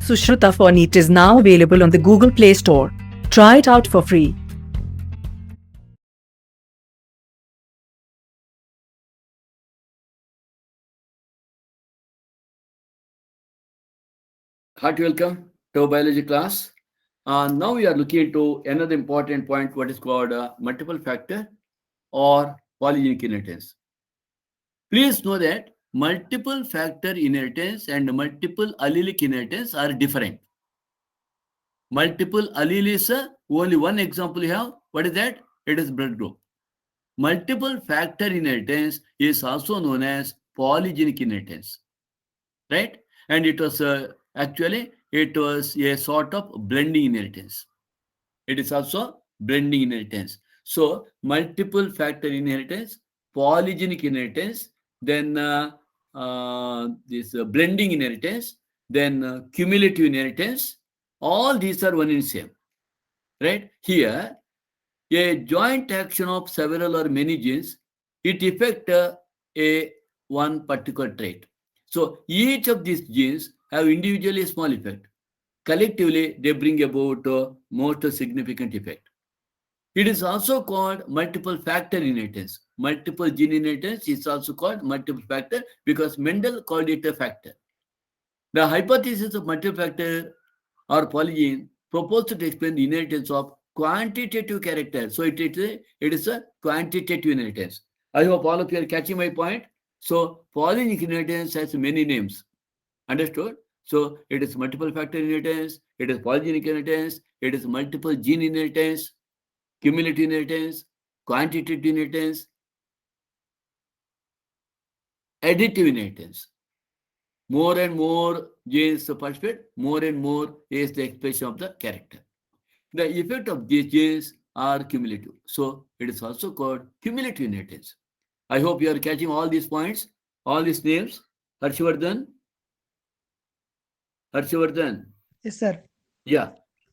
Sushruta for NEET is now available on the Google Play Store. Try it out for free. Hearty welcome to our biology class. Now we are looking into another important point, what is called multiple factor or polygenic inheritance. Please know that multiple factor inheritance and multiple allelic inheritance are different. Multiple allele is only one example you have. What is that? It is blood group. Multiple factor inheritance is also known as polygenic inheritance, right? And it was actually it was a sort of blending inheritance. It is also blending inheritance. So multiple factor inheritance, polygenic inheritance, then this blending inheritance, then cumulative inheritance. All these are one in same, right? Here, a joint action of several or many genes, it affect a one particular trait. So each of these genes have individually a small effect. Collectively, they bring about most significant effect. It is also called multiple factor inheritance. Multiple gene inheritance is also called multiple factor because Mendel called it a factor. The hypothesis of multiple factor or polygene proposed to explain the inheritance of quantitative character. So it is a quantitative inheritance. I hope all of you are catching my point. So polygenic inheritance has many names. Understood? So it is multiple factor inheritance, it is polygenic inheritance, it is multiple gene inheritance, cumulative inheritance, quantitative inheritance, additive inheritance. More and more genes participate, more and more is the expression of the character. The effect of these genes are cumulative. So it is also called cumulative inheritance. I hope you are catching all these points, all these names. Harshvardhan, Harshvardhan. Yes, sir. Yeah.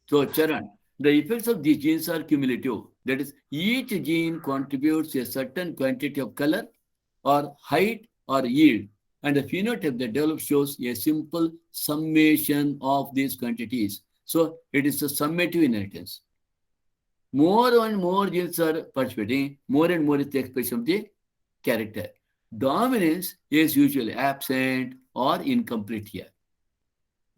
So Charan, the effects of these genes are cumulative. That is, each gene contributes a certain quantity of color or height or yield, and the phenotype that develops shows a simple summation of these quantities. So it is a summative inheritance. More and more genes are participating, more and more is the expression of the character. Dominance is usually absent or incomplete here.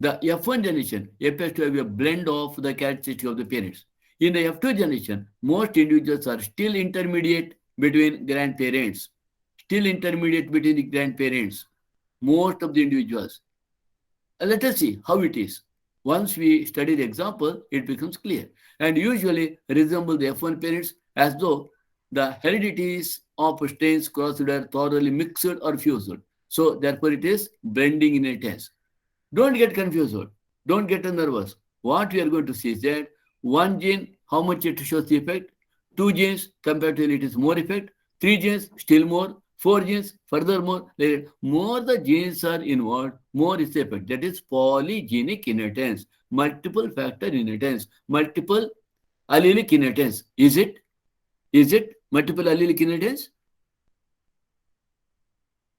The F1 generation appears to have a blend of the characteristics of the parents. In the F2 generation, most individuals are still intermediate between grandparents. Still intermediate between the grandparents. Most of the individuals. Let us see how it is. Once we study the example, it becomes clear. And usually resemble the F1 parents as though the heredities of strains crossed are thoroughly mixed or fused. So therefore it is blending inheritance. Don't get confused. Don't get nervous. What we are going to see is that one gene, how much it shows the effect. Two genes, comparatively it is more effect. Three genes, still more. Four genes, furthermore. More the genes are involved, more is the effect. That is polygenic inheritance, multiple factor inheritance, multiple allelic inheritance. Is it? Is it multiple allelic inheritance?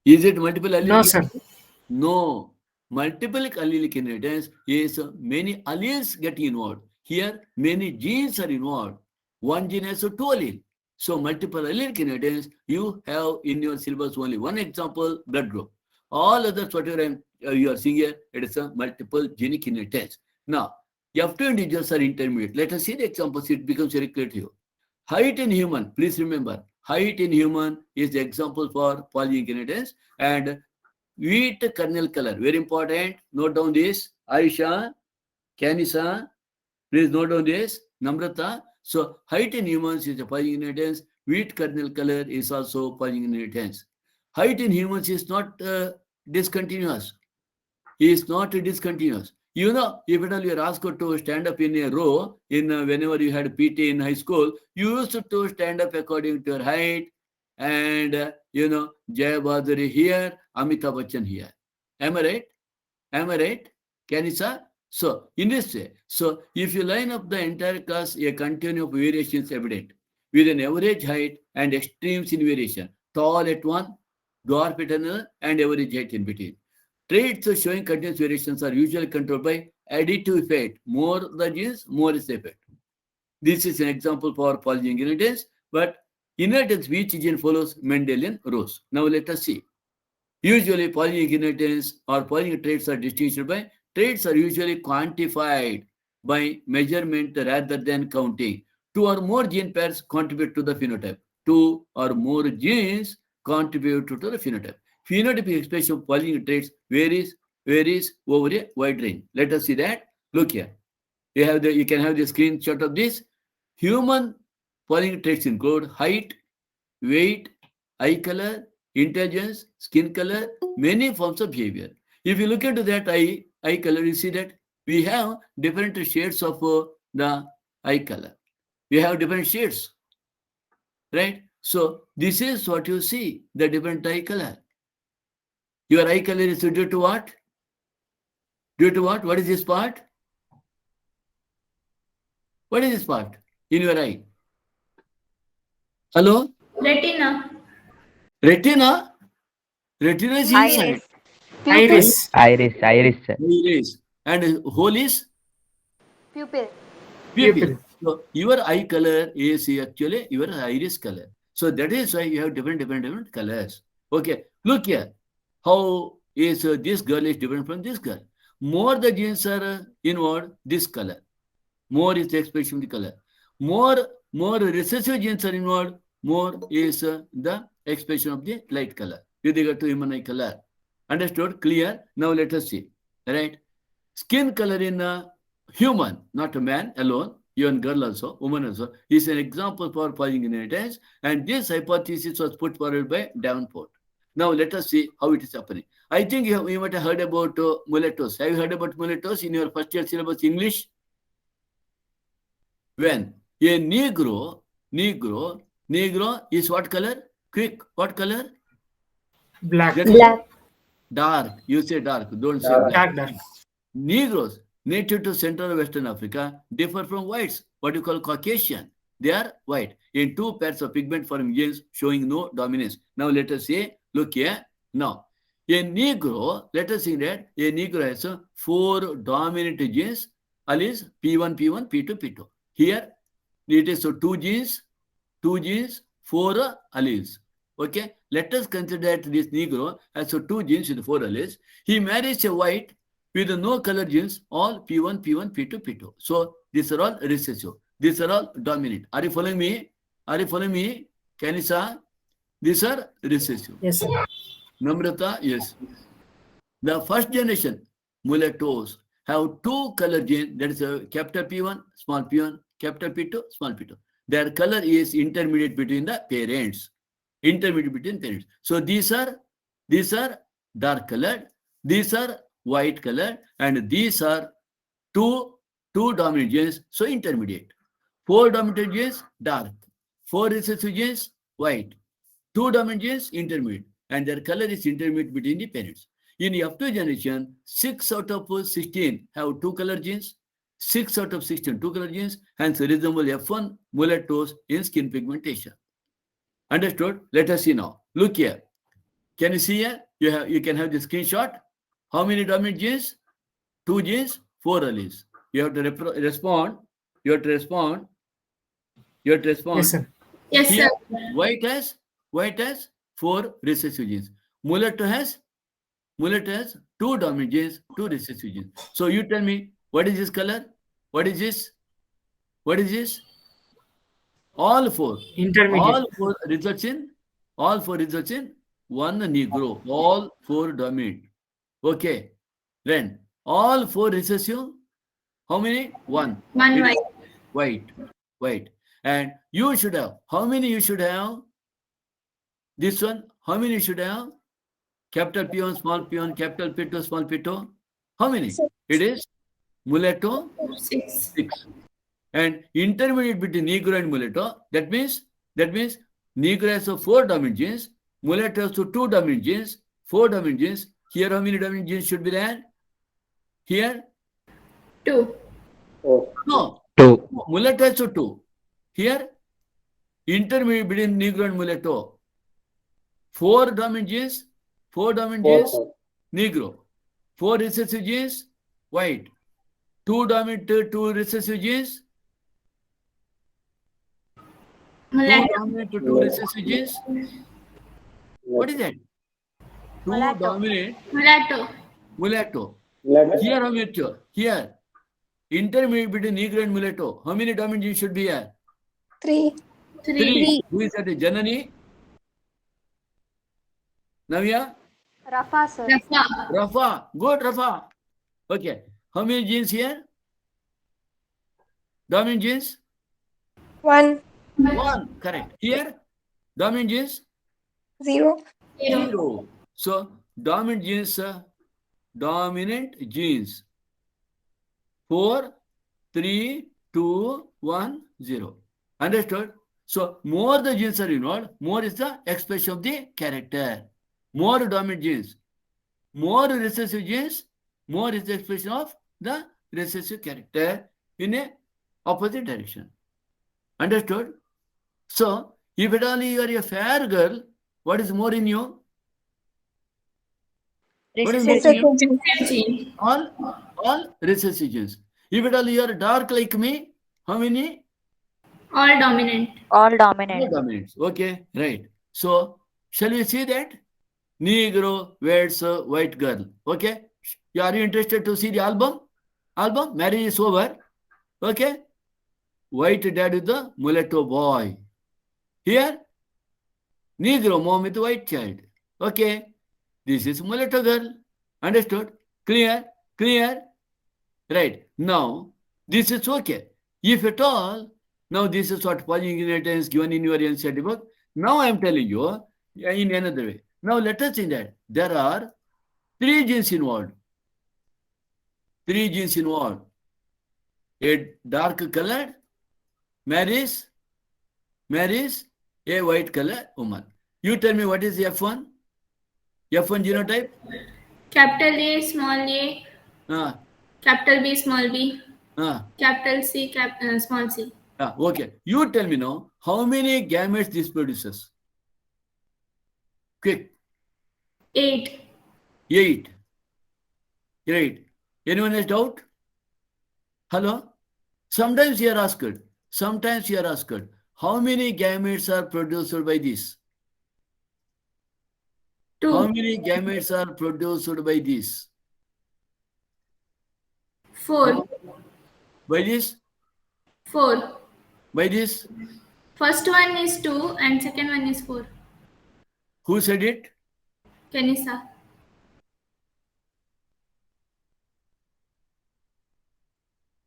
Is it multiple No, allelic sir. inheritance? No. Multiple allelic inheritance is many alleles get involved. Here, many genes are involved. One gene has two allele. So, multiple allelic inheritance, you have in your syllabus only one example, blood group. All others, whatever you are seeing here, it is a multiple genic inheritance. Now, F2 individuals are intermediate. Let us see the examples, it becomes very clear to you. Height in human, please remember, height in human is the example for polygenic inheritance, and wheat kernel color, very important. Note down this. Aisha, Kanisa, please note down this. Namrata. So height in humans is a polygenic inheritance. Wheat kernel color is also polygenic inheritance. Height in humans is not discontinuous. Is not discontinuous. You know, if at all you are asked to stand up in a row in whenever you had PT in high school, you used to stand up according to your height, and Jaya Baduri here, Amitabh Bachchan here. Am I right? Am I right? Can you say? So in this way, so if you line up the entire class, a continuum of variations evident with an average height and extremes in variation, tall at one, dwarf at another, and average height in between. Traits showing continuous variations are usually controlled by additive effect. More the genes, more is the effect. This is an example for polygenic inheritance, but inheritance which gene follows Mendelian rules. Now let us see. Usually polygenic inheritance or polygenic traits are distinguished by traits are usually quantified by measurement rather than counting. Two or more gene pairs contribute to the phenotype. Two or more genes contribute to the phenotype. Phenotypic expression of polygenic traits varies over a wide range. Let us see that. Look here. You can have the screenshot of this. Human polygenic traits include height, weight, eye color, intelligence, skin color, many forms of behavior. If you look into that eye color, you see that we have different shades of the eye color. We have different shades, right? So this is what you see, the different eye color. Your eye color is due to what? Due to what? What is this part? What is this part in your eye? Hello? Retina. Retina? Retina is inside. Iris. Iris. And whole is? Pupil. Pupil. So your eye color is actually your iris color. So that is why you have different colors. Okay. Look here. How is this girl is different from this girl? More the genes are inward, this color. More is the expression of the color. More recessive genes are inward, more is the expression of the light color with regard to human eye color. Understood? Clear? Now let us see. Right? Skin color in a human, not a man alone, even girl also, woman also, is an example for polygenic inheritance, and this hypothesis was put forward by Davenport. Now let us see how it is happening. I think you might have heard about mulattoes. Have you heard about mulattoes in your first year syllabus English? When a Negro is what color? Quick, what color? Black. Black. Dark. You say dark. Don't say black. Dark. Negroes native to Central and Western Africa differ from whites, what you call Caucasian. They are white in two pairs of pigment forming genes showing no dominance. Now let us say, look here. Now, a Negro, let us see that a Negro has 4 dominant genes, alleles P1, P1, P2, P2. Here, it is 2 genes, 4 alleles. Okay, let us consider that this Negro has 2 genes with 4 alleles. He marries a white with no color genes, all P1, P1, P2, P2. So these are all recessive. These are all dominant. Are you following me? Are you following me? Kanisa? These are recessive. Yes, sir. Namrata, yes. The first generation mulattoes have 2 color genes, that is a capital P1, small p1, capital P2, small p2. Their color is intermediate between the parents. Intermediate between parents. So these are dark colored, these are white colored, and these are two dominant genes, so intermediate. 4 dominant genes, dark. 4 recessive genes, white. 2 dominant genes, intermediate. And their color is intermediate between the parents. In F2 generation, 6 out of 16 have 2 color genes. 6 out of 16 2 color genes, hence resemble F1 mulattoes in skin pigmentation. Understood? Let us see now. Look here. Can you see here? You can have the screenshot. How many dominant genes? 2 genes, 4 alleles. You have to respond. You have to respond. Yes, sir. Yes, Here, sir. white has 4 recessive genes. Mulatto has 2 dominant genes, 2 recessive genes. So you tell me, what is this color? What is this? What is this? All 4. Intermediate. All 4 results in one Negro. All 4 dominant. Okay. Then all 4 recessive. How many? 1. One It is white. white. And you should have. How many you should have? This one. How many you should have? Capital P1, small p1, capital P2, small p2. How many? It is mulatto 6. 6. And intermediate between Negro and mulatto. That means Negro has 4 dominant genes. Mulatto has 2 dominant genes. 4 dominant genes. Here, how many dominant genes should be there? Here? 2. No. 2. Mulatto has 2. Here? Intermediate between Negro and mulatto. 4 dominant genes. 4 dominant genes. Negro. 4 recessive genes. White. Two dominant, two recessive genes. Two Mulatto. dominant, two recessive genes. What is that? Two Mulatto. dominant Mulatto. mulatto. Mulatto. Here how many? Here. Intermediate between Negro and mulatto. How many dominant genes should be here? 3. Three. Who is that? Janani? Navya? Rafa, sir. Rafa. Rafa. Good, Rafa. Okay. How many genes here? Dominant genes? 1. One. Correct. Here? Dominant genes? 0. Zero. Zero. So, dominant genes. 4, 3, 2, 1, 0. Understood? So, more the genes are involved, more is the expression of the character. More dominant genes. More recessive genes, more is the expression of the recessive character in a opposite direction. Understood? So, if at all you are a fair girl, what is more in you? What is more in you? Recessive gene. All recessive genes. If at all you are dark like me, how many? All dominant. All No dominant. dominants. Okay, right. So, shall we see that? Negro wears a white girl. Okay. Are you interested to see the album? Marriage is over. Okay. White dad with the mulatto boy. Here, Negro mom with white child. Okay. This is mulatto girl. Understood? Clear? Right. Now, this is okay. If at all, now this is what Pauling inheritance given in your NCERT book. Now I am telling you in another way. Now let us see that there are 3 genes involved. 3 genes involved. A dark colored marries a white colored woman. You tell me what is F1? F1 genotype? Capital A, small a. Ah, Capital B, small b. ah. Capital C, small c. Okay. You tell me now, how many gametes this produces? Quick. 8. 8. Right. Anyone has doubt? Hello? Sometimes you are asked, how many gametes are produced by this? 2. How many gametes are produced by this? 4. By this? 4. By this? First one is 2 and second one is 4. Who said it? Kenisa.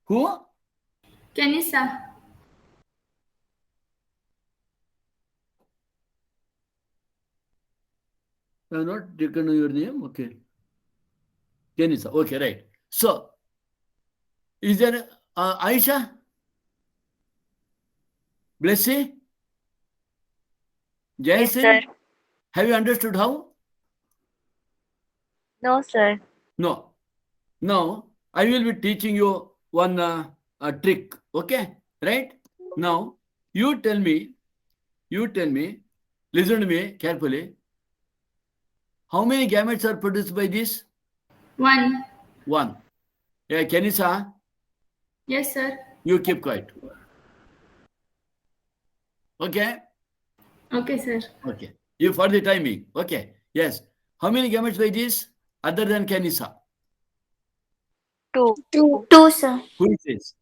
Who? Kenisa. I have not taken your name. Okay. Kenisa. Okay, right. So, is there Aisha? Blessy? Yes, Jason? sir. Have you understood how? No, sir. No. Now, I will be teaching you one a trick. Okay? Right? Now, you tell me, listen to me carefully. How many gametes are produced by this? 1. 1. Yeah, Kenisa, Yes, sir. you keep quiet. Okay? Okay, sir. Okay. You for the timing. Okay. Yes. How many gametes by this other than Kenisa? 2. 2, sir. Who is this?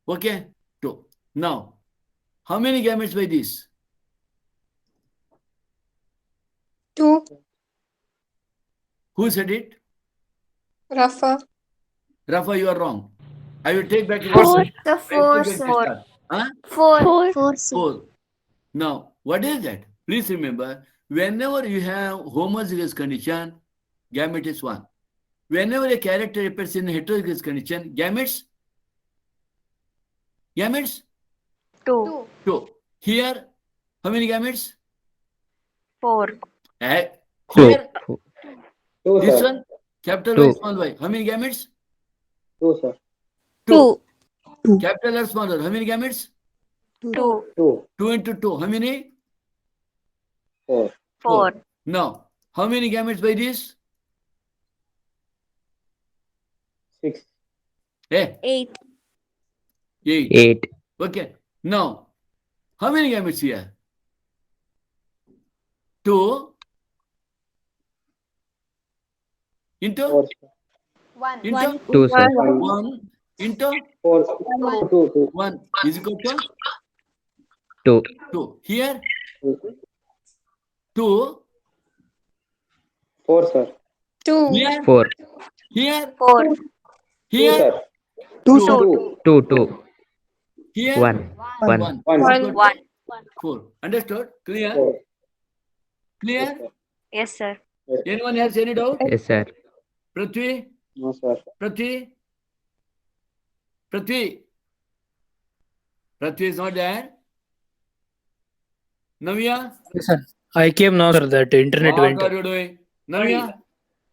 Okay. 2. Now, how many gametes by this? 2. Who said it? Rafa. Rafa, you are wrong. I will take back your 4. answer. The I will 4, take back sir. your answer. Huh? 4. 4, sir. 4. Now, what is that? Please remember, whenever you have homozygous condition, gamete is 1. Whenever a character appears in a heterozygous condition, gametes? 2. 2. Here, how many gametes? 4. Here, 2, this sir. one, capital Y, small y. How many gametes? 2, sir. 2. Capital R, small r. How many gametes? 2. 2, 2 into 2. How many? 4. 4. Now, how many gametes by this? 6. Eh? 8. 8. 8. Okay. Now, how many gametes here? 2 into 4, sir. 1. into 2, sir. 1 into 4, 2, 2, 1 is equal to 2. 2. Here 2. 2. 4, sir. 2. Here 4. here 4. 2, here sir. 2, 2. sir. 2. 2. Here 1. 1. 1 1. is 1. equal 1. to 4. Understood? Clear? 4. Clear? Yes, sir. Yes, sir. Yes, sir. Anyone has any doubt? Yes, sir. Prithvi? No, sir. Prithvi? Prithvi? Prithvi is not there. Navya? Yes, sir. I came now, sir. That internet What went. are you doing? Navya?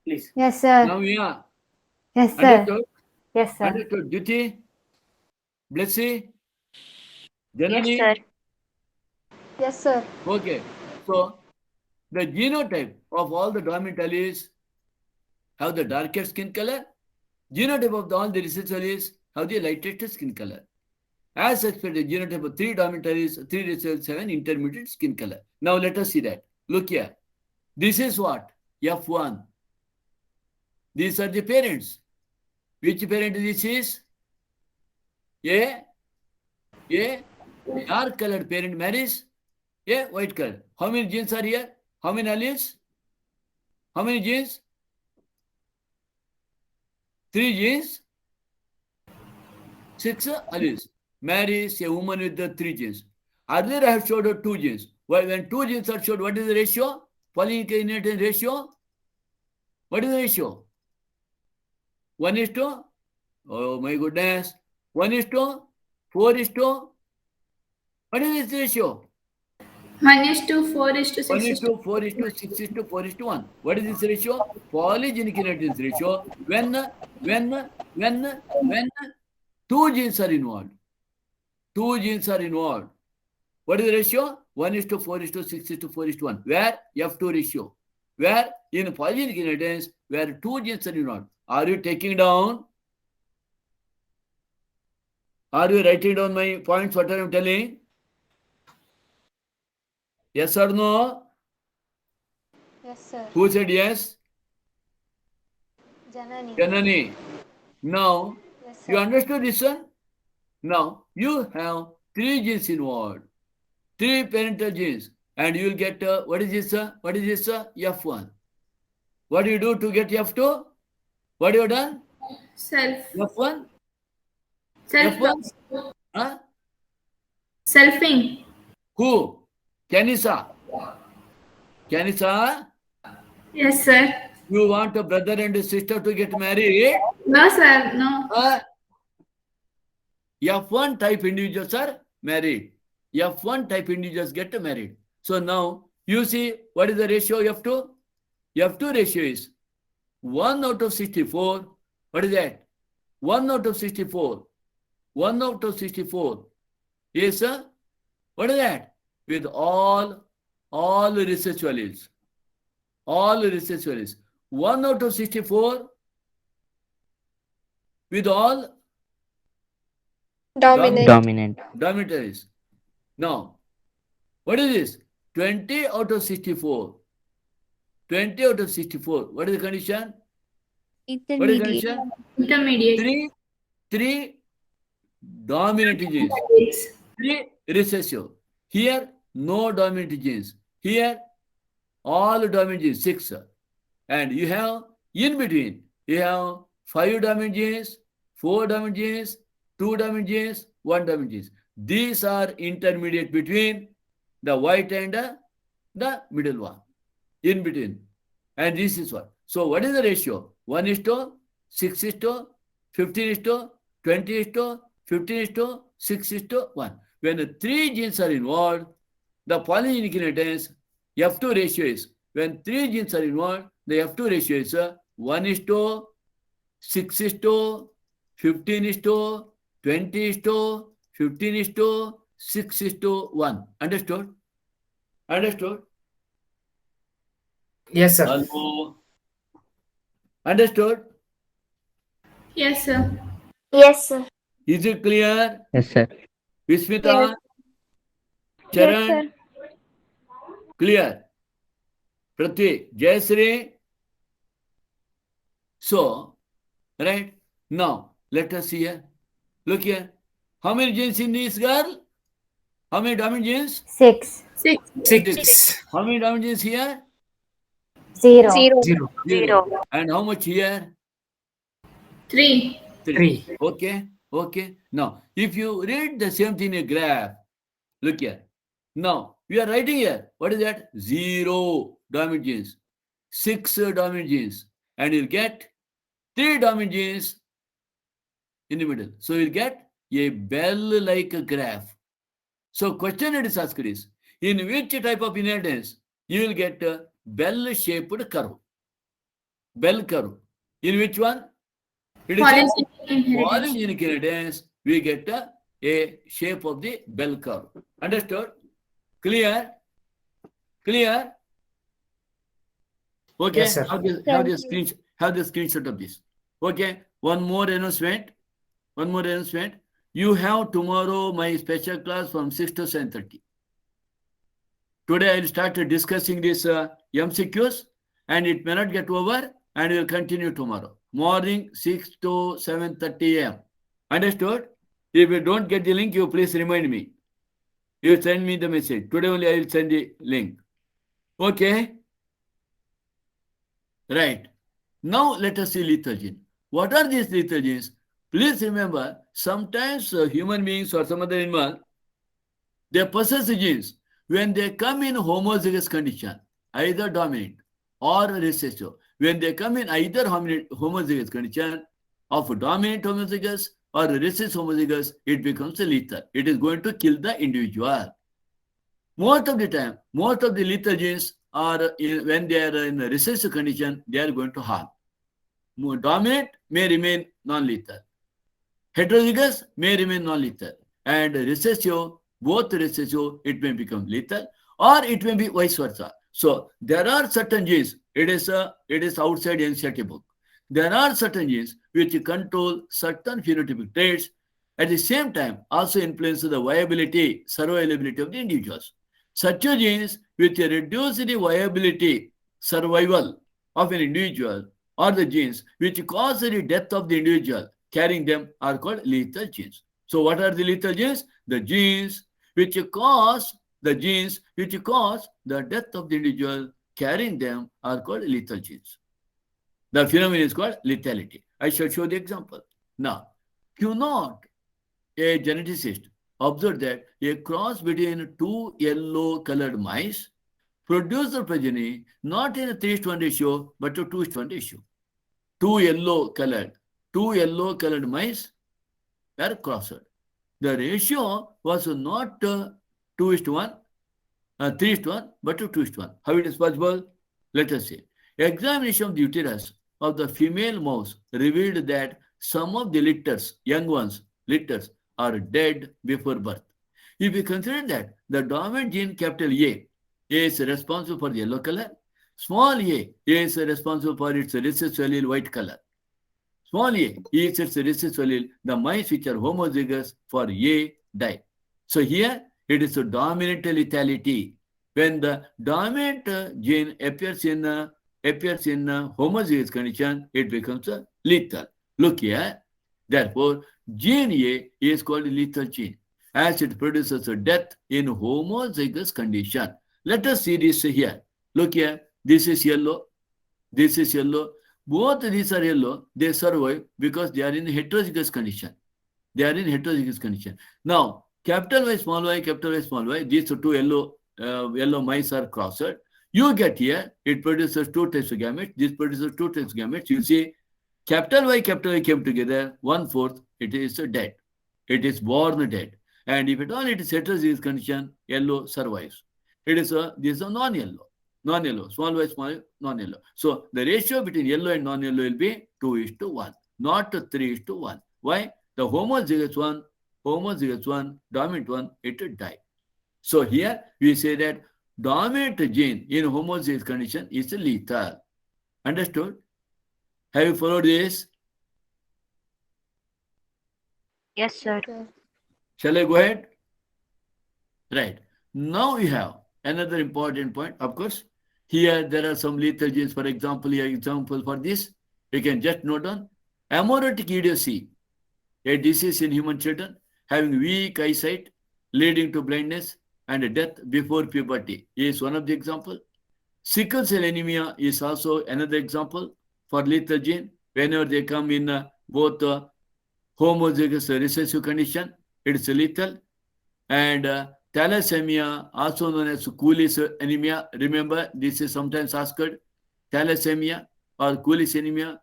Please. Yes, sir. Navya? Yes, sir. Understood? Yes, sir. Understood. Jyoti? Blessy? Yes, Janani? sir. Yes, sir. Okay. So, the genotype of all the dominant alleles have the darker skin color. Genotype of all the recessive alleles have the lightest skin color. As expected, genotype of 3 dominant alleles, 3 recessives have an intermediate skin color. Now let us see that. Look here. This is what? F1. These are the parents. Which parent this is? A dark colored parent marries a white color. How many genes are here? How many alleles? How many genes? 3 genes, 6 alleles. Marries a woman with the 3 genes. Earlier I have showed 2 genes. When 2 genes are showed, what is the ratio? Polygenetic inheritance ratio? What is the ratio? 1 is to, oh my goodness, 1 is to 4 is to, what is this ratio? 1 is to 4 is to 6 1 is is to to 4 is to 6 is to 4 is to 1. What is this ratio? Polygenic inheritance ratio. When 2 genes are involved. 2 genes are involved. What is the ratio? 1 is to 4 is to 6 is to 4 is to 1. Where? F2 ratio. Where? In polygenic inheritance, where 2 genes are involved. Are you taking down? Are you writing down my points, what I am telling? Yes or no? Yes, sir. Who said yes? Janani. Janani. Now, Yes, you sir. understood this one? Now, you have 3 genes involved. 3 parental genes. And you will get, what is this? What is this? F1. What do you do to get F2? What you have done? self F1? self F1? Huh? selfing. Who? Kanisa. Kanisa, Yes, sir. you want a brother and a sister to get married? No, sir. No. F1 type individuals are married. F1 type individuals get married. So now you see what is the ratio of F2? F2 ratio is 1 out of 64. What is that? 1 out of 64. 1 out of 64 is what is that? With all recessive alleles. All recessive alleles. 1 out of 64 with all Dominant. Dominant. dominant alleles. Now, what is this? 20 out of 64. 20 out of 64. What is the condition? What is the condition? Intermediate. 3 dominant genes. 3 recessive. Here, no dominant genes. Here, all dominant genes, 6. And you have, in between, you have 5 dominant genes, 4 dominant genes, 2 dominant genes, 1 dominant genes. These are intermediate between the white and the middle one. In between. And this is what. So what is the ratio? 1 is to 6 is to 15 is to 20 is to 15 is to 6 is to 1. When the 3 genes are involved, the polygenic inheritance F2 ratio is, when 3 genes are involved, the F2 ratio is 1 is to 6 is to 15 is to 20 is to 15 is to 6 is to 1. Understood? Understood? Yes, sir. Hello? Understood? Yes, sir. Yes, sir. Is it clear? Yes, sir. Vismita? Yes, Charan? sir. Clear? Prithvi? Jayasri? So, right? Now, let us see here. Look here. How many genes in this girl? How many dominant genes? 6. 6. 6. How many dominant genes here? 0. 0. Zero. And how much here? 3. 3. Okay. Okay. Now, if you read the same thing in a graph, look here. Now, we are writing here. What is that? 0 dominant genes, 6 dominant genes, and you'll get 3 dominant genes in the middle. So you'll get a bell-like graph. So question it is asked is, in which type of inheritance you will get a bell-shaped curve? Bell curve. In which one? It is Polygenic inheritance. polygenic inheritance. We get a shape of the bell curve. Understood? Clear? Clear? Okay. Yes, sir. Have the screenshot of this. Okay. One more announcement. You have tomorrow my special class from 6 to 7:30. Today I will start discussing this MCQs, and it may not get over, and we will continue tomorrow. Morning 6 to 7:30 a.m. Understood? If you don't get the link, you please remind me. You send me the message. Today only I will send the link. Okay? Right. Now let us see lethal gene. What are these lethal genes? Please remember, sometimes human beings or some other animal, they possess genes. When they come in homozygous condition, either dominant or recessive, when they come in either homozygous condition of dominant homozygous or recessive homozygous, it becomes lethal. It is going to kill the individual. Most of the time, most of the lethal genes are when they are in a recessive condition, they are going to harm. Dominant may remain non-lethal. Heterozygous may remain non-lethal. And recessive, both recessive, it may become lethal, or it may be vice versa. So there are certain genes, it is outside NCERT book. There are certain genes which control certain phenotypic traits, at the same time also influence the viability, survivability of the individuals. Such genes which reduce the viability, survival of an individual, or the genes which cause the death of the individual carrying them are called lethal genes. So what are the lethal genes? The genes which cause the death of the individual carrying them are called lethal genes. The phenomenon is called lethality. I shall show the example. Now, Cunard, a geneticist, observed that a cross between 2 yellow-colored mice produced the progeny not in a 3:1 ratio, but a 2:1 ratio. Two yellow-colored mice were crossed. The ratio was not 2:1, 3:1, but 2:1. How it is possible? Let us see. Examination of the uterus of the female mouse revealed that some of the litters, young ones, litters, are dead before birth. If we consider that the dominant gene capital A is responsible for the yellow color, small a is responsible for its recessive allele white color. Small a is its recessive allele, the mice which are homozygous for A die. So here it is a dominant lethality. When the dominant gene appears in homozygous condition, it becomes lethal. Look here. Therefore, gene A is called lethal gene as it produces a death in homozygous condition. Let us see this here. Look here. This is yellow. This is yellow. Both these are yellow. They survive because they are in heterozygous condition. Now, capital Y, small y, these two yellow mice are crossed. You get here, it produces 2 types of gametes. This produces 2 types of gametes. You see, capital Y came together, 1/4, it is dead. It is born dead. And if at all it is heterozygous condition, yellow survives. This is a non-yellow, small y, non-yellow. So the ratio between yellow and non-yellow will be 2:1, not 3:1. Why? The homozygous one, dominant one, it will die. So here we say that dominant gene in homozygous condition is lethal. Understood? Have you followed this? Yes, sir. Shall I go ahead? Right. Now we have another important point. Of course, here there are some lethal genes. For example, here example for this, you can just note down amaurotic idiocy, a disease in human children having weak eyesight, leading to blindness and death before puberty is one of the example. Sickle cell anemia is also another example for lethal gene. Whenever they come in both homozygous recessive condition, it's lethal. And thalassemia, also known as Cooley's anemia. Remember, this is sometimes asked. Thalassemia or Cooley's anemia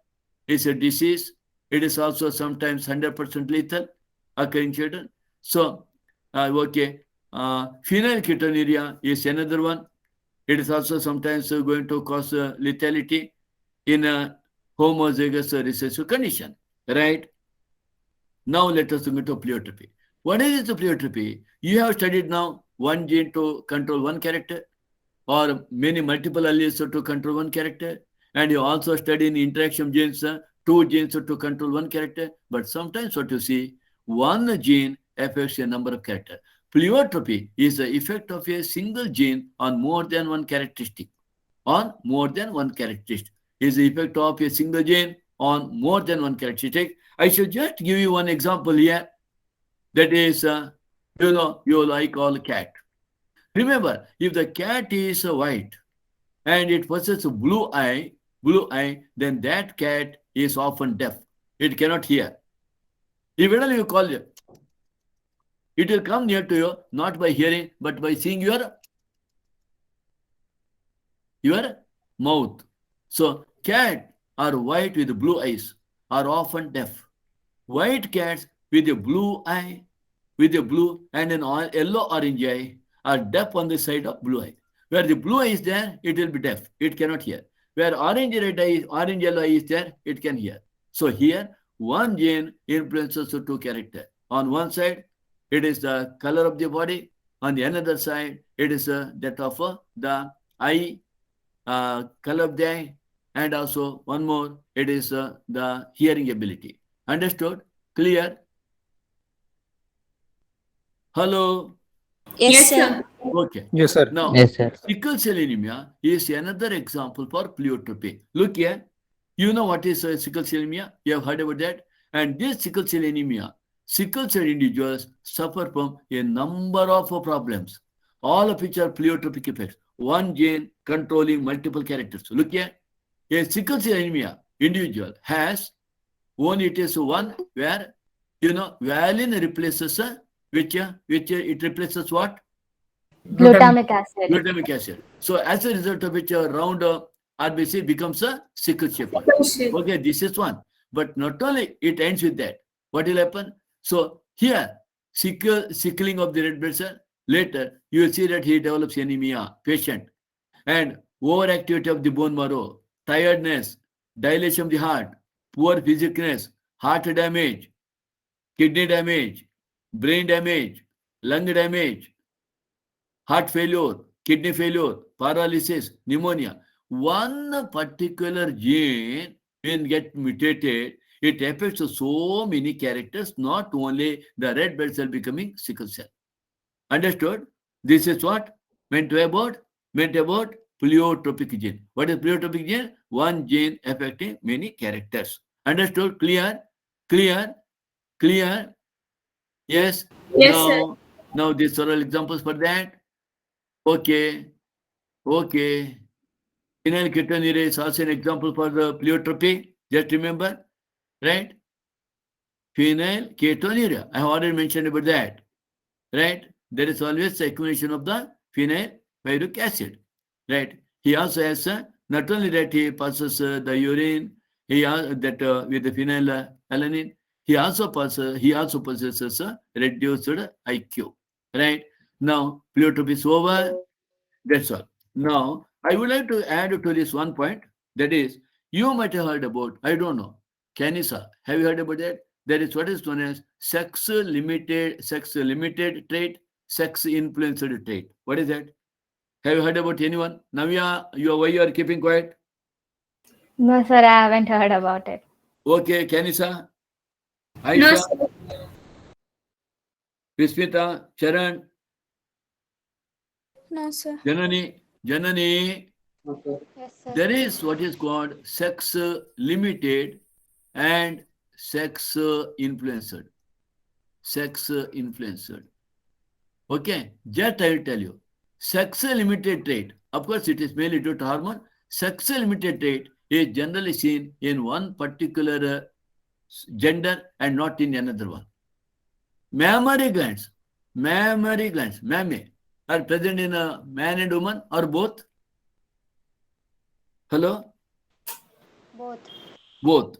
is a disease. It is also sometimes 100% lethal, occurring in children. So, okay, phenylketonuria is another one. It is also sometimes going to cause lethality in a homozygous recessive condition, right? Now let us go to pleiotropy. What is the pleiotropy? You have studied now one gene to control one character or many multiple alleles to control one character. And you also study in interaction of genes, two genes to control one character. But sometimes what you see, one gene affects a number of characters. Pleiotropy is the effect of a single gene on more than one characteristic. On more than one characteristic is the effect of a single gene on more than one characteristic. I should just give you one example here. That is, you like all cat. Remember, if the cat is white and it possesses a blue eye, then that cat is often deaf. It cannot hear. If you call it, it will come near to you not by hearing but by seeing your mouth. So cat are white with blue eyes are often deaf. White cats with a blue eye, with a blue and an yellow orange eye are deaf on the side of blue eye. Where the blue eye is there, it will be deaf. It cannot hear. Where orange yellow eye is there, it can hear. So here, one gene influences the two characters. On one side, it is the color of the body. On the another side, it is that of the eye, color of the eye. And also one more, it is the hearing ability. Understood? Clear? Hello? Yes, sir. Okay. Yes, sir. Now, Yes, sir. sickle cell anemia is another example for pleiotropy. Look here. You know what is sickle cell anemia? You have heard about that. And this sickle cell anemia, sickle cell individuals suffer from a number of problems, all of which are pleiotropic effects. One gene controlling multiple characters. Look here. A sickle cell anemia individual has only it is one where valine replaces which it replaces what? Glutamic acid. Glutamic acid. So as a result of which a round RBC becomes a sickle shape. Okay, this is one. But not only it ends with that. What will happen? So here, sickling of the red blood cell. Later, you will see that he develops anemia, patient. And overactivity of the bone marrow, tiredness, dilation of the heart, poor physicalness, heart damage, kidney damage, brain damage, lung damage, heart failure, kidney failure, paralysis, pneumonia. One particular gene when get mutated, it affects so many characters, not only the red blood cell becoming sickle cell. Understood? This is what meant about pleiotropic gene. What is pleiotropic gene? One gene affecting many characters. Understood? Clear? Clear? Clear? Yes? Yes, sir. Now these are all examples for that. Okay. Okay. Phenylketonuria is also an example for the pleiotropy. Just remember, right? Phenylketonuria. I have already mentioned about that. Right? There is always the accumulation of the phenylpyruvic acid. Right? He also has not only that he passes the urine, he has that with the phenylalanine, he also possesses a reduced IQ. Right? Now, pleiotropy is over. That's all. Now, I would like to add to this one point. That is, you might have heard about, I don't know, Canisa. Have you heard about that? That is what is known as sex-limited trait, sex-influenced trait. What is that? Have you heard about anyone? Navya, why you are keeping quiet? No, sir, I haven't heard about it. Okay, Canisa? No, Aisha? sir. Vismita, Charan, No, sir. Janani, Janani. No, sir. Yes, sir. There is what is called sex limited and sex influenced. Sex influenced. Okay, just I will tell you. Sex limited trait, of course, it is mainly due to hormone. Sex limited trait is generally seen in one particular gender and not in another one. Mammary glands, mammary, are present in a man and woman or both? Hello? Both. Both.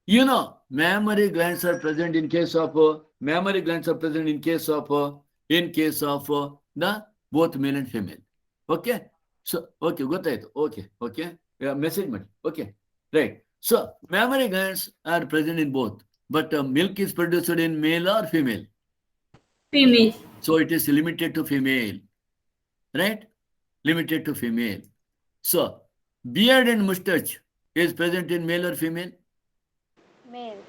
You know, mammary glands are present in case of the both male and female. Okay? So, okay, ಗೊತ್ತಾಯ್ತು. Okay. Yeah, message ಮಾಡಿ. Okay. Right. So, mammary glands are present in both. But milk is produced in male or female. Female. So, it is limited to female. Right? Limited to female. So, beard and mustache is present in male or female? Male.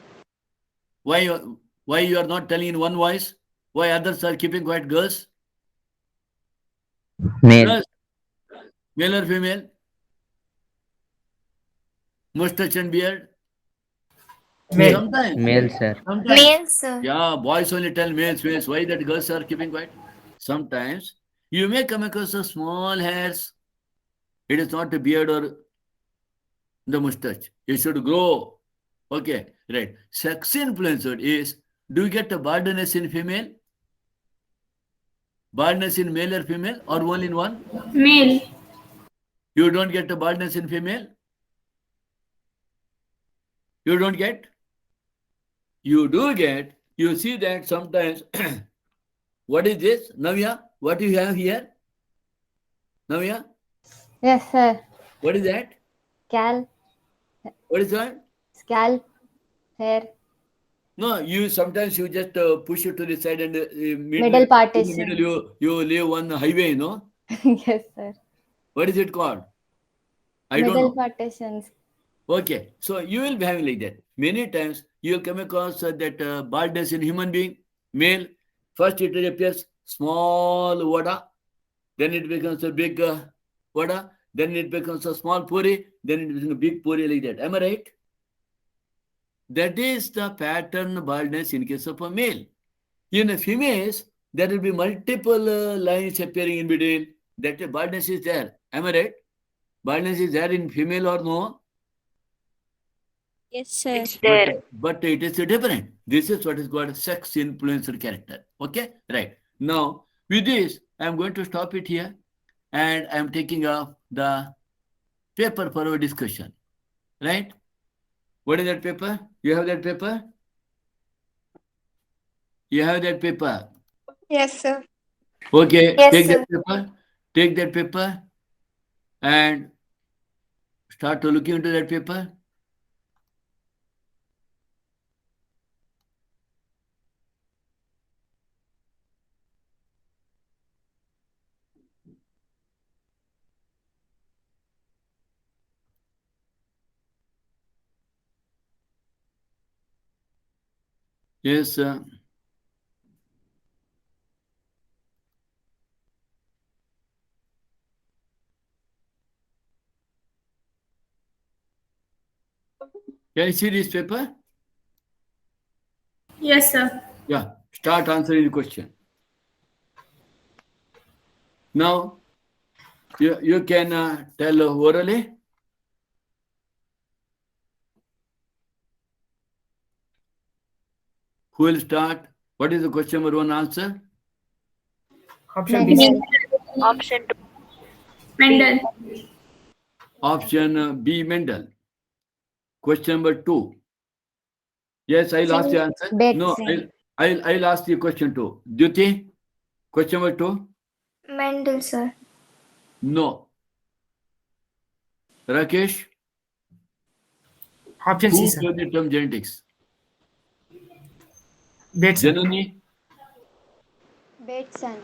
Why you are not telling in one voice? Why others are keeping quiet, girls? Male. Girls, male or female? Mustache and beard? Male. Sometimes. Male, sir. Sometimes. Male, sir. Yeah, boys only tell males. Why that girls are keeping quiet? Sometimes you may come across a small hairs. It is not a beard or the mustache. It should grow. Okay, right. Sex influenced is, do you get a baldness in female? Baldness in male or female or only in one? Male. You don't get a baldness in female? You don't get? You do get. You see that sometimes. What is this? Navya, what do you have here? Navya, Yes, sir. what is that? Scalp, What is that? scalp, hair, No, you sometimes you just push it to the side and middle in the partition. middle you leave one highway, no? Yes, sir. What is it called? I Middle don't know. partitions. Okay, so you will be having like that. Many times you will come across that baldness in human being, male. First it appears small vada, then it becomes a big vada, then it becomes a small puri, then it becomes a big puri like that. Am I right? That is the pattern baldness in case of a male. In a females, there will be multiple lines appearing in between. That baldness is there. Am I right? Baldness is there in female or no? Yes, sir. But it is different. This is what is called sex influencer character. Okay, right. Now, with this, I am going to stop it here and I am taking up the paper for our discussion. Right? What is that paper? You have that paper? You have that paper. Yes, sir. Okay, Yes, take sir. that paper. Take that paper and start to looking into that paper. Yes, can you see this paper? Yes, sir. Yeah, start answering the question. Now, you can tell orally. Who will start? What is the question number one answer? Option B. Option Mendel. Option B, Mendel. Question number two. Yes, I'll ask the answer. No, Betsy. I'll ask the question two. Duty, question number two. Mendel, sir. No. Rakesh, Option C, who sir. gave the term genetics? Bateson. Janani, Bateson.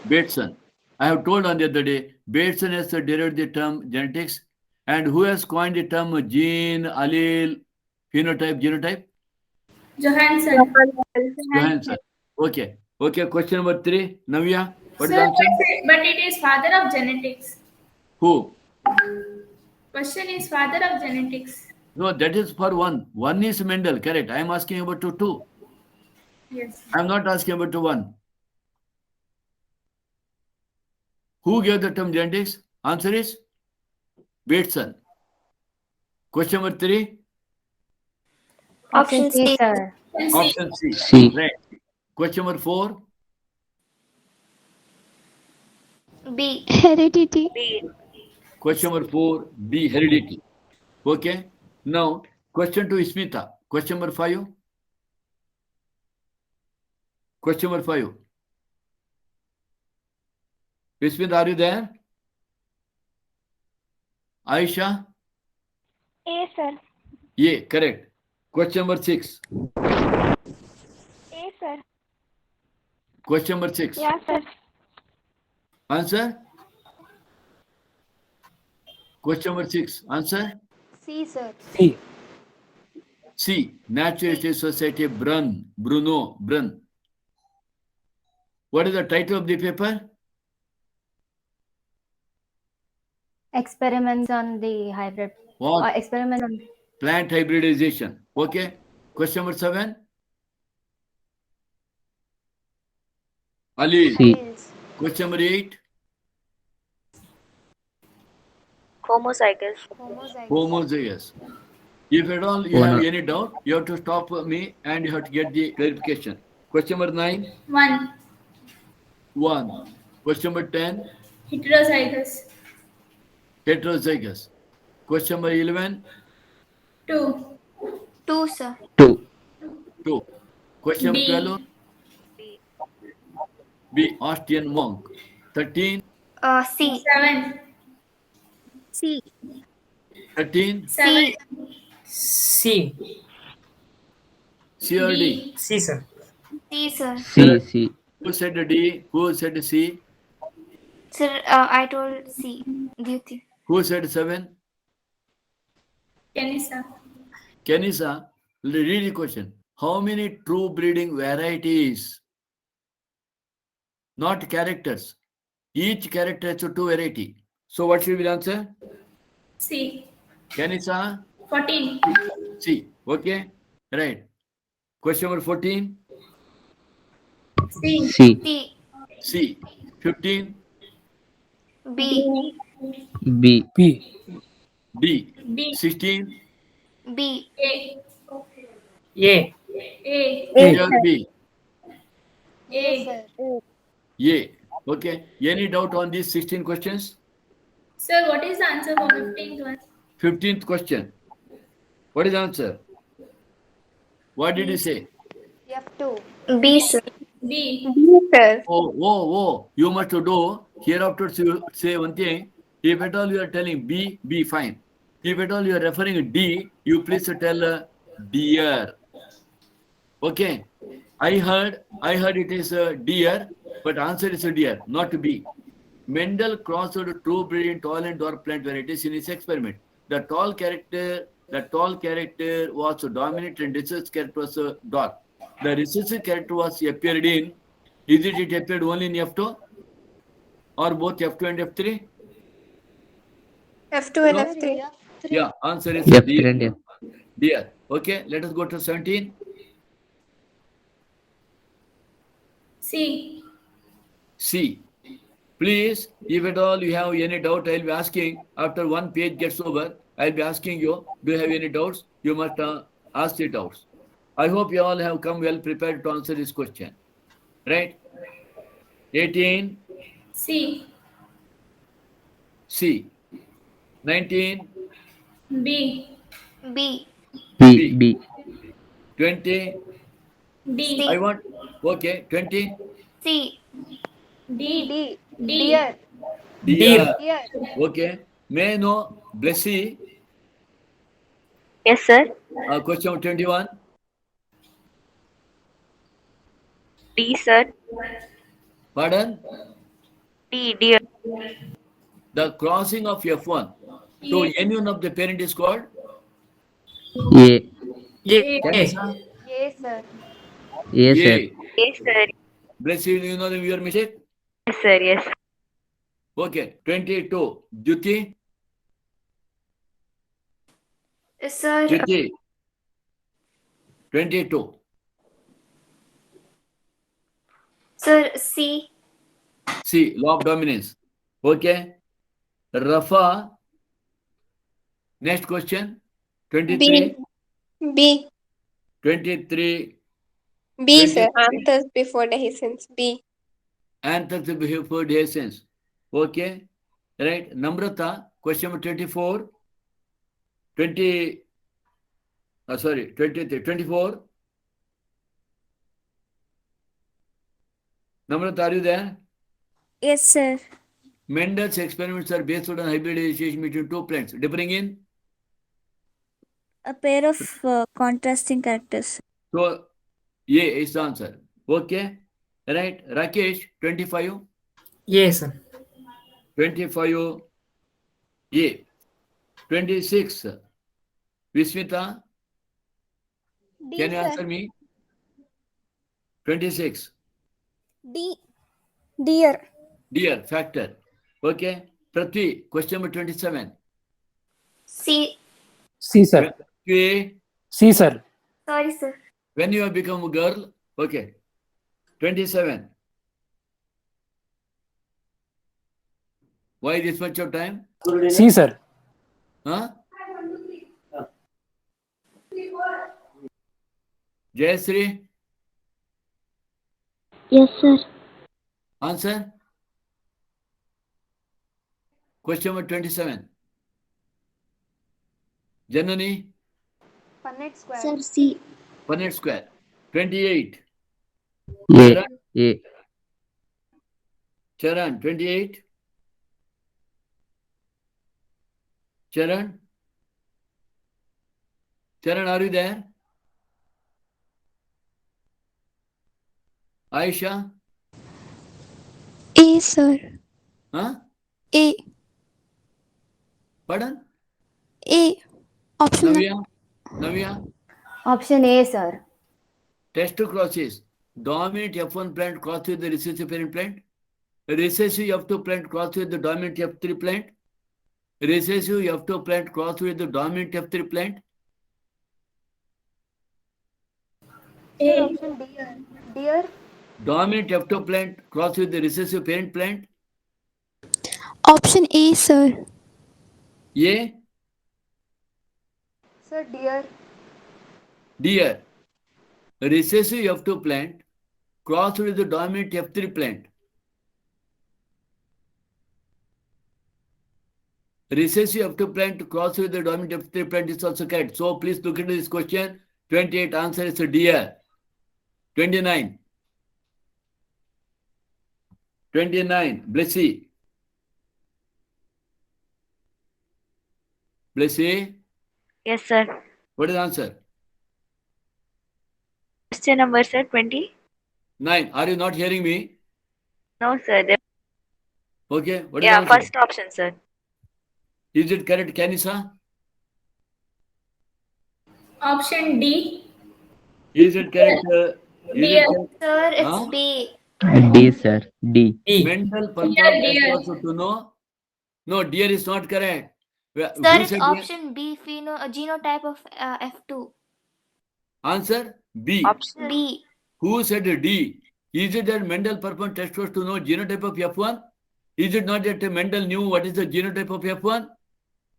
Bateson. I have told on the other day, Bateson has derived the term genetics. And who has coined the term gene, allele, phenotype, genotype? Johansson. Johansson. Okay. Okay, question number 3. Navya, what is Sir, the answer? but it is father of genetics. Who? Question is father of genetics. No, that is for one. One is Mendel, correct. I am asking about two. Yes. I am not asking about one. Who gave the term genetics? Answer is Bateson. Question number 3. Option C, sir. Option C. C. Right. Question number 4. B. Heredity. Question number 4. B. Heredity. Okay. Now, question to Smita. Question number 5. Question number 5. Smita, are you there? Aisha? A, sir. Yeah, correct. Question number 6. A, sir. Question number 6. Yeah, sir. Answer? Question number 6. Answer? C, sir. C. Natural History Society, Bruno. What is the title of the paper? Experiments on the hybrid. What? Experiments on. Plant hybridization. Okay. Question number 7. Ali. C. Question number 8. Homozygous. Homozygous. If at all you have any doubt, you have to stop me and you have to get the clarification. Question number 9. 1. 1. Question number 10. Heterozygous. Heterozygous. Question number 11. 2. 2, sir. 2. 2. Question number B. 12. B. Austrian monk. 13. C. 7. C. 13. 7. C. C or D? D. C, sir. C, sir. C. Who said D? Who said C? Sir, I told C. Duty. Who said 7? Kenisa. Kenisa, read the question. How many true breeding varieties? Not characters. Each character has 2 variety. So what should be the answer? C. Kenisa, 14. C. Okay, right. Question number 14. C. C. C. C. 15. B. B. D. B. 16. B. A. A. A. C or B? A. A. Okay. Any doubt on these 16 questions? Sir, what is the answer for 15th one? 15th question. What is the answer? What did you say? F2. B, sir. B. B, sir. Oh. You must do. Hereafter say one thing. If at all you are telling B, fine. If at all you are referring D, you please tell deer. Okay. I heard it is deer, but answer is deer, not B. Mendel crossed true breeding tall and dwarf plant varieties in his experiment. The tall character was dominant and recessive character was dwarf. The recessive character was appeared in. Is it appeared only in F2 or both F2 and F3? F2 and F3. Yeah, answer is F3 D. and F. Deer. Okay, let us go to 17. C. C. Please, if at all you have any doubt, I'll be asking. After one page gets over, I'll be asking you, do you have any doubts? You must ask the doubts. I hope you all have come well prepared to answer this question. Right? 18. C. C. 19. B. B. B. 20. D. I want, okay, 20. C. D. Deer. Deer. Deer. Okay. May I know, Blessy, Yes, sir. question 21. D, sir. Pardon? D, dear. The crossing of F1 to any one of the parent is called? A. A. Kenisa? Yes, sir. A, sir. A. Yes, sir. Bless you. You know your mistake? Yes, sir. Yes. Okay. 22. Jyoti. Sir, Jyoti. 22. sir, C. C. Law of dominance. Okay. Rafa. Next question. 23. B. 23. B, 20. sir. Anthers before dehiscence. B. Anthers before dehiscence. Okay. Right. Namrata. Question number 24. 23. 24. Namrata, are you there? Yes, sir. Mendel's experiments are based on hybridization between two plants, differing in. A pair of contrasting characters. So, A is the answer. Okay. Right. Rakesh, 25. A, sir. 25. A. 26. Vismita, D, can you sir. answer me? 26. D. Deer. Dear, factor. Okay. Prithvi, question number 27. C. C, sir. A. C, sir. Sorry, sir. When you have become a girl. Okay. 27. Why this much of time? C, sir. Huh? Jayasri, Yes, sir. answer. Question number 27. Janani, Punnett square. Sir, C. Punnett square. 28. A. A. Charan, 28. Charan? Charan, are you there? Aisha? A, sir. Huh? A. Pardon? A. Option Navya? Navya? Option A, sir. Testochrosis. Dominant F1 plant crossed with the recessive parent plant. Recessive F2 plant crossed with the dominant F3 plant. Recessive F2 plant crossed with the dominant F3 plant. Sir, option D. Deer. Dominant F2 plant crossed with the recessive parent plant. Option A, sir. A. Sir, deer. Deer. Recessive F2 plant crossed with the dominant F3 plant. Recessive F2 plant crossed with the dominant F3 plant is also correct. So please look into this question. 28 answer is a deer. 29. 29. Blessy. Blessy. Yes, sir. What is the answer? Question number, sir, 20. 9. Are you not hearing me? No, sir. Okay. What is Yeah, the answer? first option, sir. Is it correct, Kanisa? Option D. Is it correct? Deer. Sir, it's Huh? B. D, sir. D. D. Mental purpose Deer. also to know? No, deer is not correct. Who Sir, it's said deer? option B. Genotype of F2. Answer B. Option B. Who said D? Is it that Mendel performed test was to know genotype of F1? Is it not that Mendel knew what is the genotype of F1?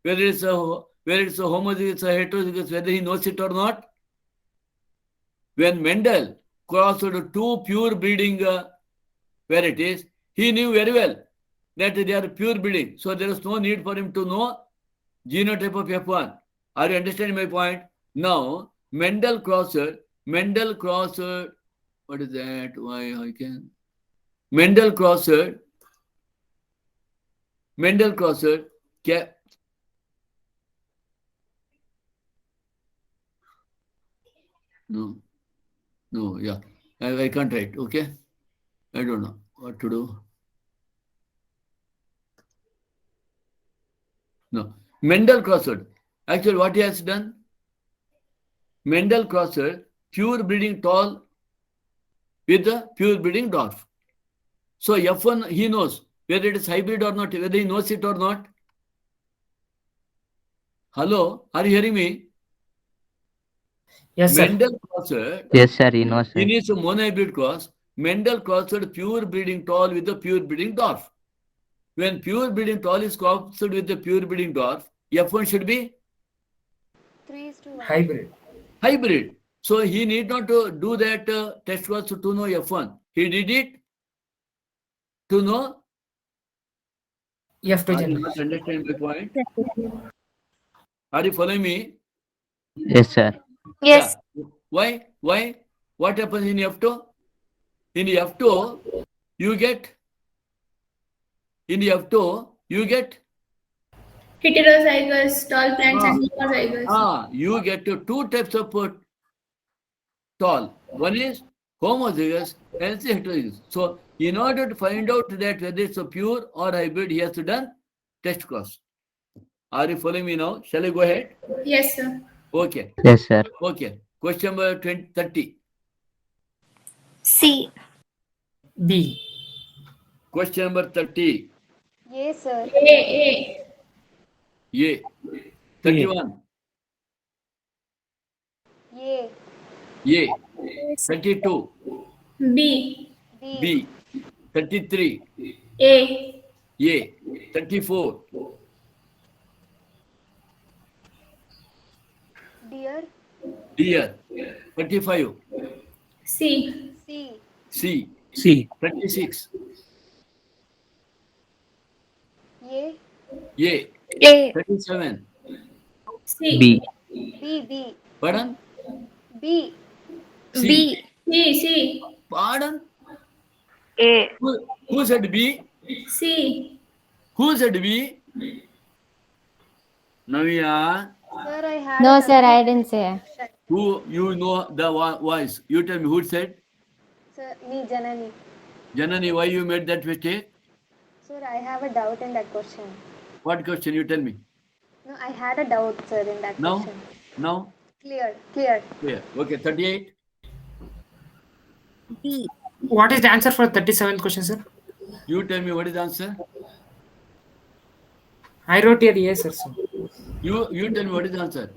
Whether it's a homozygous or heterozygous, whether he knows it or not? When Mendel crossed two pure breeding varieties, he knew very well that they are pure breeding. So there is no need for him to know genotype of F1. Are you understanding my point? Now, Mendel crossed, what is that? Why I can? Mendel crossed, no, yeah. I can't write, okay? I don't know what to do. No. Mendel crossed. Actually, what he has done? Mendel crossed pure breeding tall with the pure breeding dwarf. So F1, he knows whether it is hybrid or not, whether he knows it or not. Hello, are you hearing me? Yes, sir. Mendel crossed, Yes, sir. He knows, sir. in his monohybrid cross, Mendel crossed pure breeding tall with the pure breeding dwarf. When pure breeding tall is crossed with the pure breeding dwarf, F1 should be 3:1. Hybrid. hybrid. So he need not to do that test cross to know F1. He did it to know. F2 Are you generation. not understand my point? Are you following me? Yes, sir. Yes. Yeah. Why? Why? What happens in F2? In F2, you get. In F2, you get. Heterozygous tall plants and homozygous. You get two types of tall. One is homozygous and heterozygous. So, in order to find out that whether it's a pure or hybrid, he has to done test cross. Are you following me now? Shall I go ahead? Yes, sir. Okay. Yes, sir. Okay. Question number 30. C. B. Question number 30. Yes, sir. A. Yeah. 31. A. Yeah. 32. B. B. 33. A. Yeah. 34. Deer. Deer. 35. C. C. C. C. 36. A. Yeah. A. 37. C. B. B. B. Pardon? B. C. B. C. Pardon? A. Who said B? C. Who said B? Navya. Sir, I had. No, a sir, I didn't say. Who you know the voice? You tell me who said? Sir, me, Janani. Janani, why you made that mistake? Sir, I have a doubt in that question. What question? You tell me. No, I had a doubt, sir, in that Now? question. Now? Clear. Clear. Clear. Okay, 38. B. What is the answer for 37th question, sir? You tell me what is the answer. I wrote here yes, sir. So. You tell me what is the answer.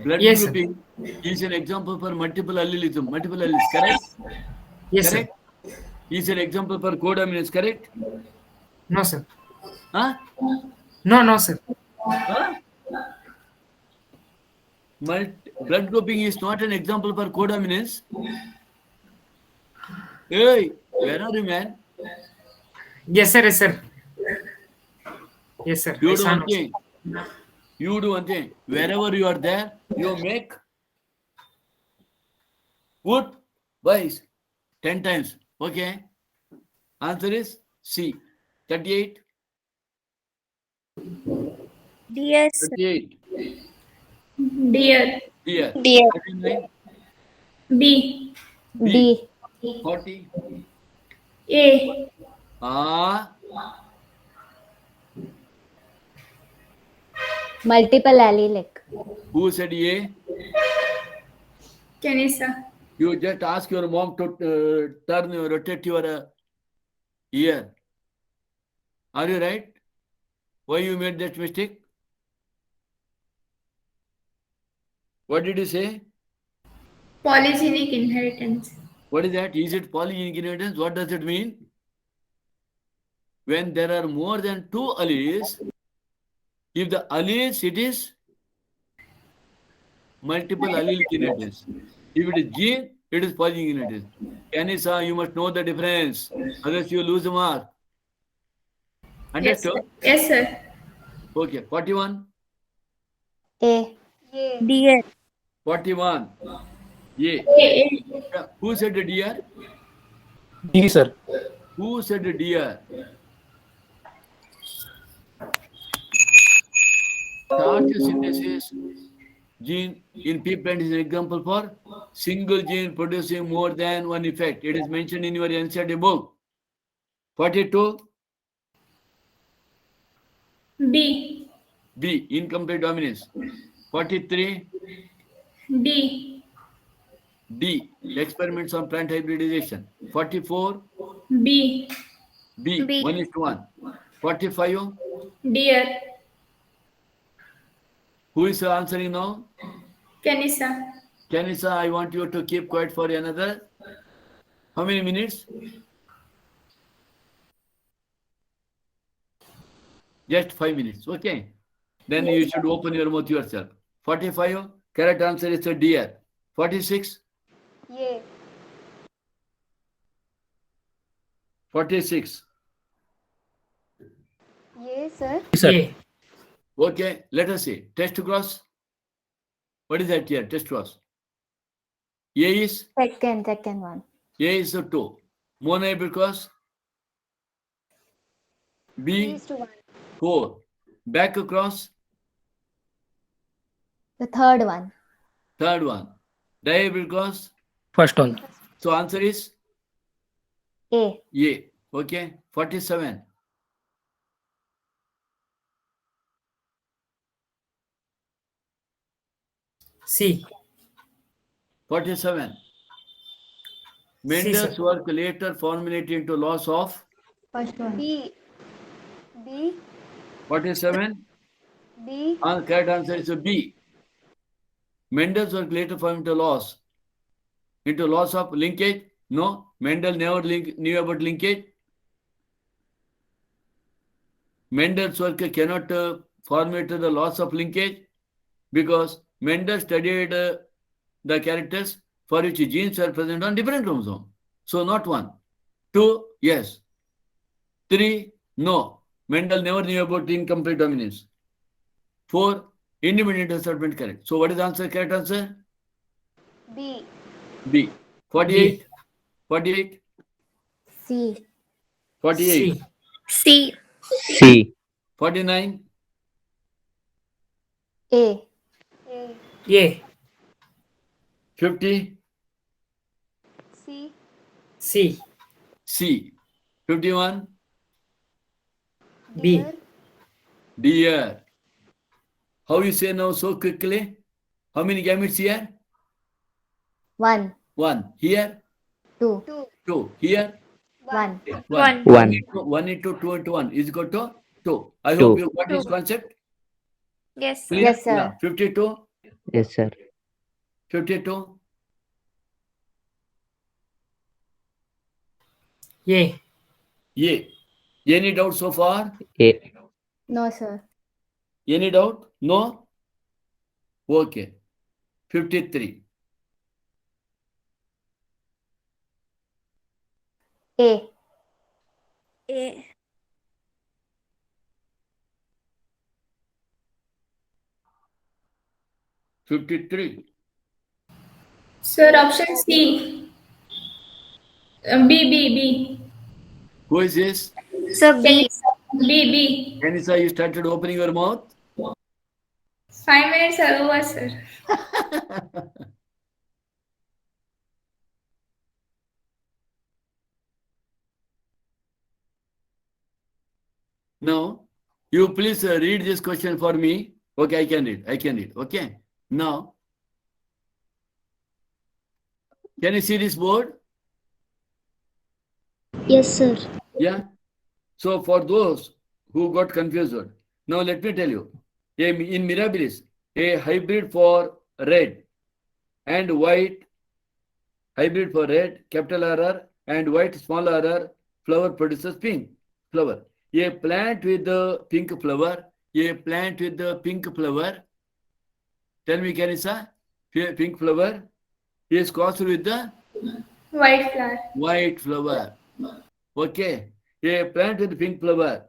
Blood Yes, sir. grouping is an example for multiple allelism. Multiple alleles, correct? Yes, Correct? Is an example for codominance, correct? sir. No, sir. Huh? No, sir. Huh? Blood grouping is not an example for codominance. Hey, where are you, man? Yes, sir. Yes, sir. Yes, sir. You I do saw one no, thing. You do one thing. Wherever you are there, you make wood boys 10 times. Okay? Answer is C. 38. Deer. 38. Deer. Deer. Deer. 39. B. D. 40. A. Multiple allelic. Who said A? Canisa. You just ask your mom to rotate your ear. Are you right? Why you made that mistake? What did you say? Polygenic inheritance. What is that? Is it polygenic inheritance? What does it mean? When there are more than two alleles, if the alleles, it is multiple allelic inheritance. If it is gene, it is polygenic inheritance. Kanisa, you must know the difference. Otherwise, you lose the mark. Understood? Yes, sir. Okay, 41. A. A. Deer. 41. Yeah. A. Who said the deer? D, sir. Who said the deer? Starch synthesis gene in pea plant is an example for single gene producing more than one effect. It is mentioned in your NCERT book. 42. B. B. Incomplete dominance. 43. D. D. Experiments on plant hybridization. 44. B. B. B. 1:1. 45. Deer. Who is answering now? Kenisa. Kanisa, I want you to keep quiet for another. How many minutes? Just 5 minutes. Okay. Then you should open your mouth yourself. 45. Correct answer is a deer. 46. Yay. 46. Yay, sir. Sir. A. Okay. Let us see. Test cross. What is that here? Test cross. A is Second one. A is a 2. Monohybrid cross. B 3:1. 4. Back across. The third one. Third one. Dihybrid cross. First one. So answer is A. A. Okay. 47. C. 47. C, Mendel's sir. work later formulated into laws of First one. B. B. 47. B. Correct answer is a B. Mendel's work later formed into laws of linkage. No, Mendel never knew about linkage. Mendel's work cannot formulate the laws of linkage because Mendel studied the characters for which genes are present on different chromosomes. So not 1. 2, yes. 3, no. Mendel never knew about incomplete dominance. 4, independent assortment correct. So what is the answer? Correct answer? B. B. 48. 48. C. 48. C. C. C. 49. A. A. A. 50. C. C. C. 51. B. Deer. Deer. How you say now so quickly? How many gametes here? 1. 1. Here? 2. 2. 2. Here? 1. 1. 1. 1 into 2 into 1 is equal to 2. I Two. hope you got this concept. Yes. Clear? Yes, sir. Yeah. 52. Yes, sir. 52. A. A. Any doubt so far? A. No, sir. Any doubt? No? Okay. 53. A. A. 53. Sir, option C. B. Who is this? So B. B. Kanisa, you started opening your mouth? 5 minutes are over, sir. Now, you please read this question for me. Okay, I can read. Okay. Now, can you see this board? Yes, sir. Yeah. So for those who got confused, now let me tell you, in Mirabilis, a hybrid for red and white, hybrid for red, capital RR, and white, small rr, flower produces pink flower. A plant with the pink flower, tell me, Kanisa, pink flower is crossed with the White flower. white flower. Okay. A plant with pink flower.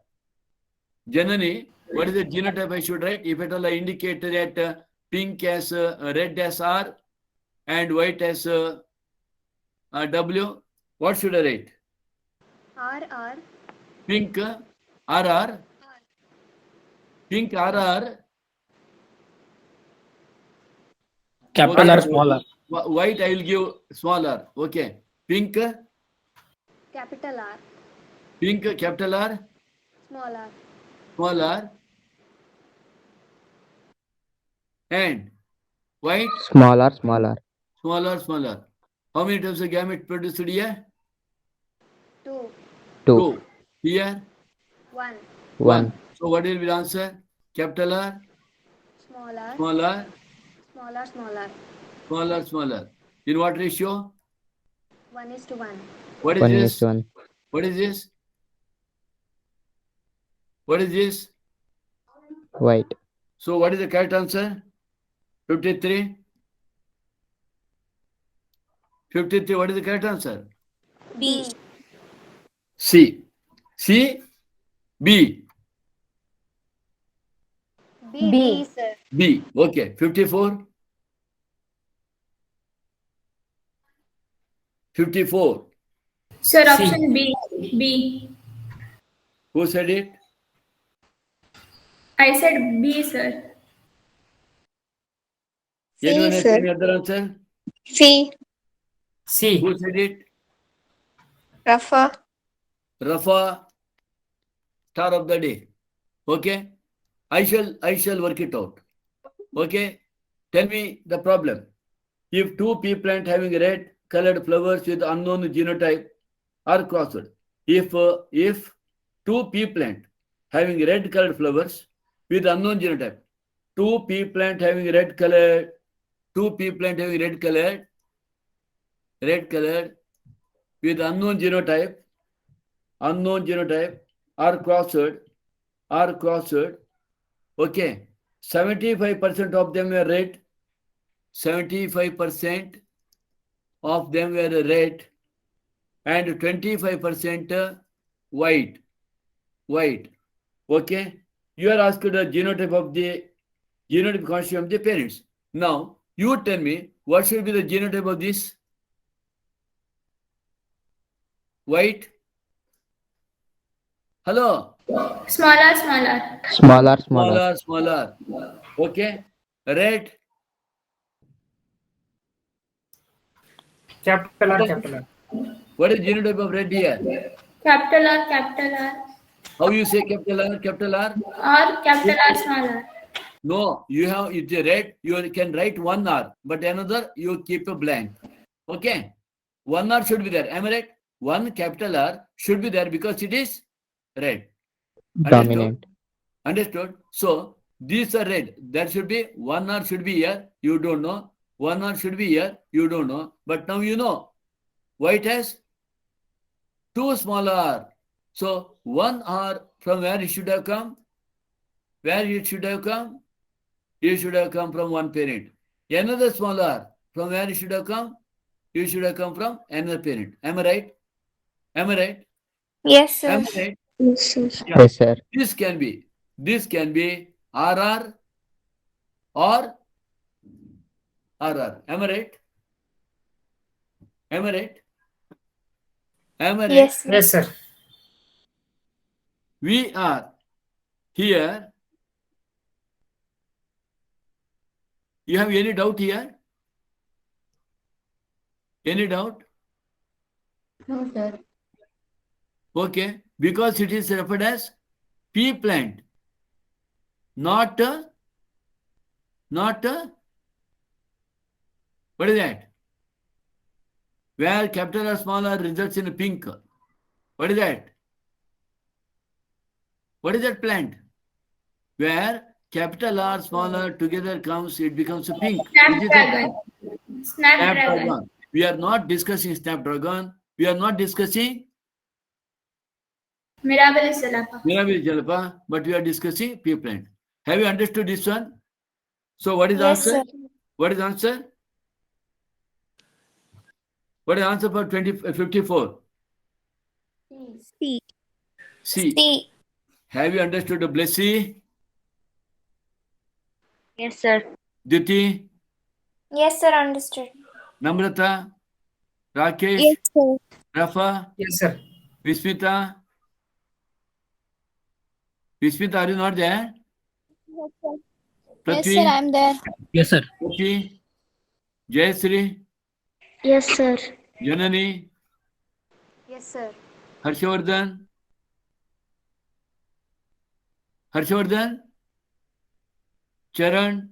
Janani, what is the genotype I should write? If at all I indicate that pink as red as R and white as W, what should I write? RR. Pink RR. Pink RR. Capital Okay. R, small r. White I will give small r. Okay. Pink, Capital R. pink capital R, Small r. small r. And white Small r, small r. small r. How many types of gamete produced here? 2, 2. Here? 1, 1. So what will be the answer? Capital R, small r, small r, small r, small r. smaller, smaller. In what ratio? 1:1. What is 1 this? is 1. What is this? What is this? White. So what is the correct answer? 53. 53, what is the correct answer? B. C. C, B, B, B. sir. B. Okay. 54. 54. Sir, C. option B. B. Who said it? I said B, sir. Anyone C, has sir. any other answer? C. C. Who said it? Rafa. Rafa, star of the day. Okay. I shall work it out. Okay. Tell me the problem. If two pea plant having red colored flowers with unknown genotype are crossed. If two pea plant having red colored flowers with unknown genotype, two pea plant having red colored with unknown genotype are crossed. Okay. 75% of them were red. 75% of them were red and 25% white. Okay. You are asked the genotype constitution of the parents. Now, you tell me what should be the genotype of this? White? Hello? Smaller, smaller. Smaller. Smaller. Okay. Red? Capital R, capital R. What is genotype of red here? Capital R, capital R. How you say capital R? Or capital R, smaller. No, you have it's a red, you can write one R, but another you keep a blank. Okay. One R should be there. Am I right? One capital R should be there because it is red. Dominant. Understood? So these are red. That should be one R should be here. You don't know. One R should be here. You don't know. But now you know. White has two small R. So one R from where it should have come? Where it should have come? It should have come from one parent. Another small R from where it should have come? It should have come from another parent. Am I right? Yes, sir. Am I right? Yes, sir. Yes, sir. This can be RR or RR. Am I right? Yes, sir. Yes, sir. We are here. You have any doubt here? Any doubt? No, sir. Okay. Because it is referred as pea plant. Not what is that? Where capital or small r results in pink. What is that? What is that plant? Where capital R, small r together comes, it becomes a pink. Which is Snapdragon. a Snapdragon. snapdragon. We are not discussing snapdragon. We are not discussing Mirabilis jalapa. Mirabilis jalapa, but we are discussing pea plant. Have you understood this one? So what is the Yes, answer? sir. What is the answer? What is the answer for 54? C. C. C. Have you understood the Blessy? Yes, sir. Diti? Yes, sir. Understood. Namrata? Rakesh? Yes, sir. Rafa? Yes, sir. Vismita? Vismita, are you not there? Yes, sir. Prithvi? Yes, sir. I'm there. Yes, sir. Prithvi? Jayasri? Yes, sir. Janani? Yes, sir. Harshavardhan? Charan?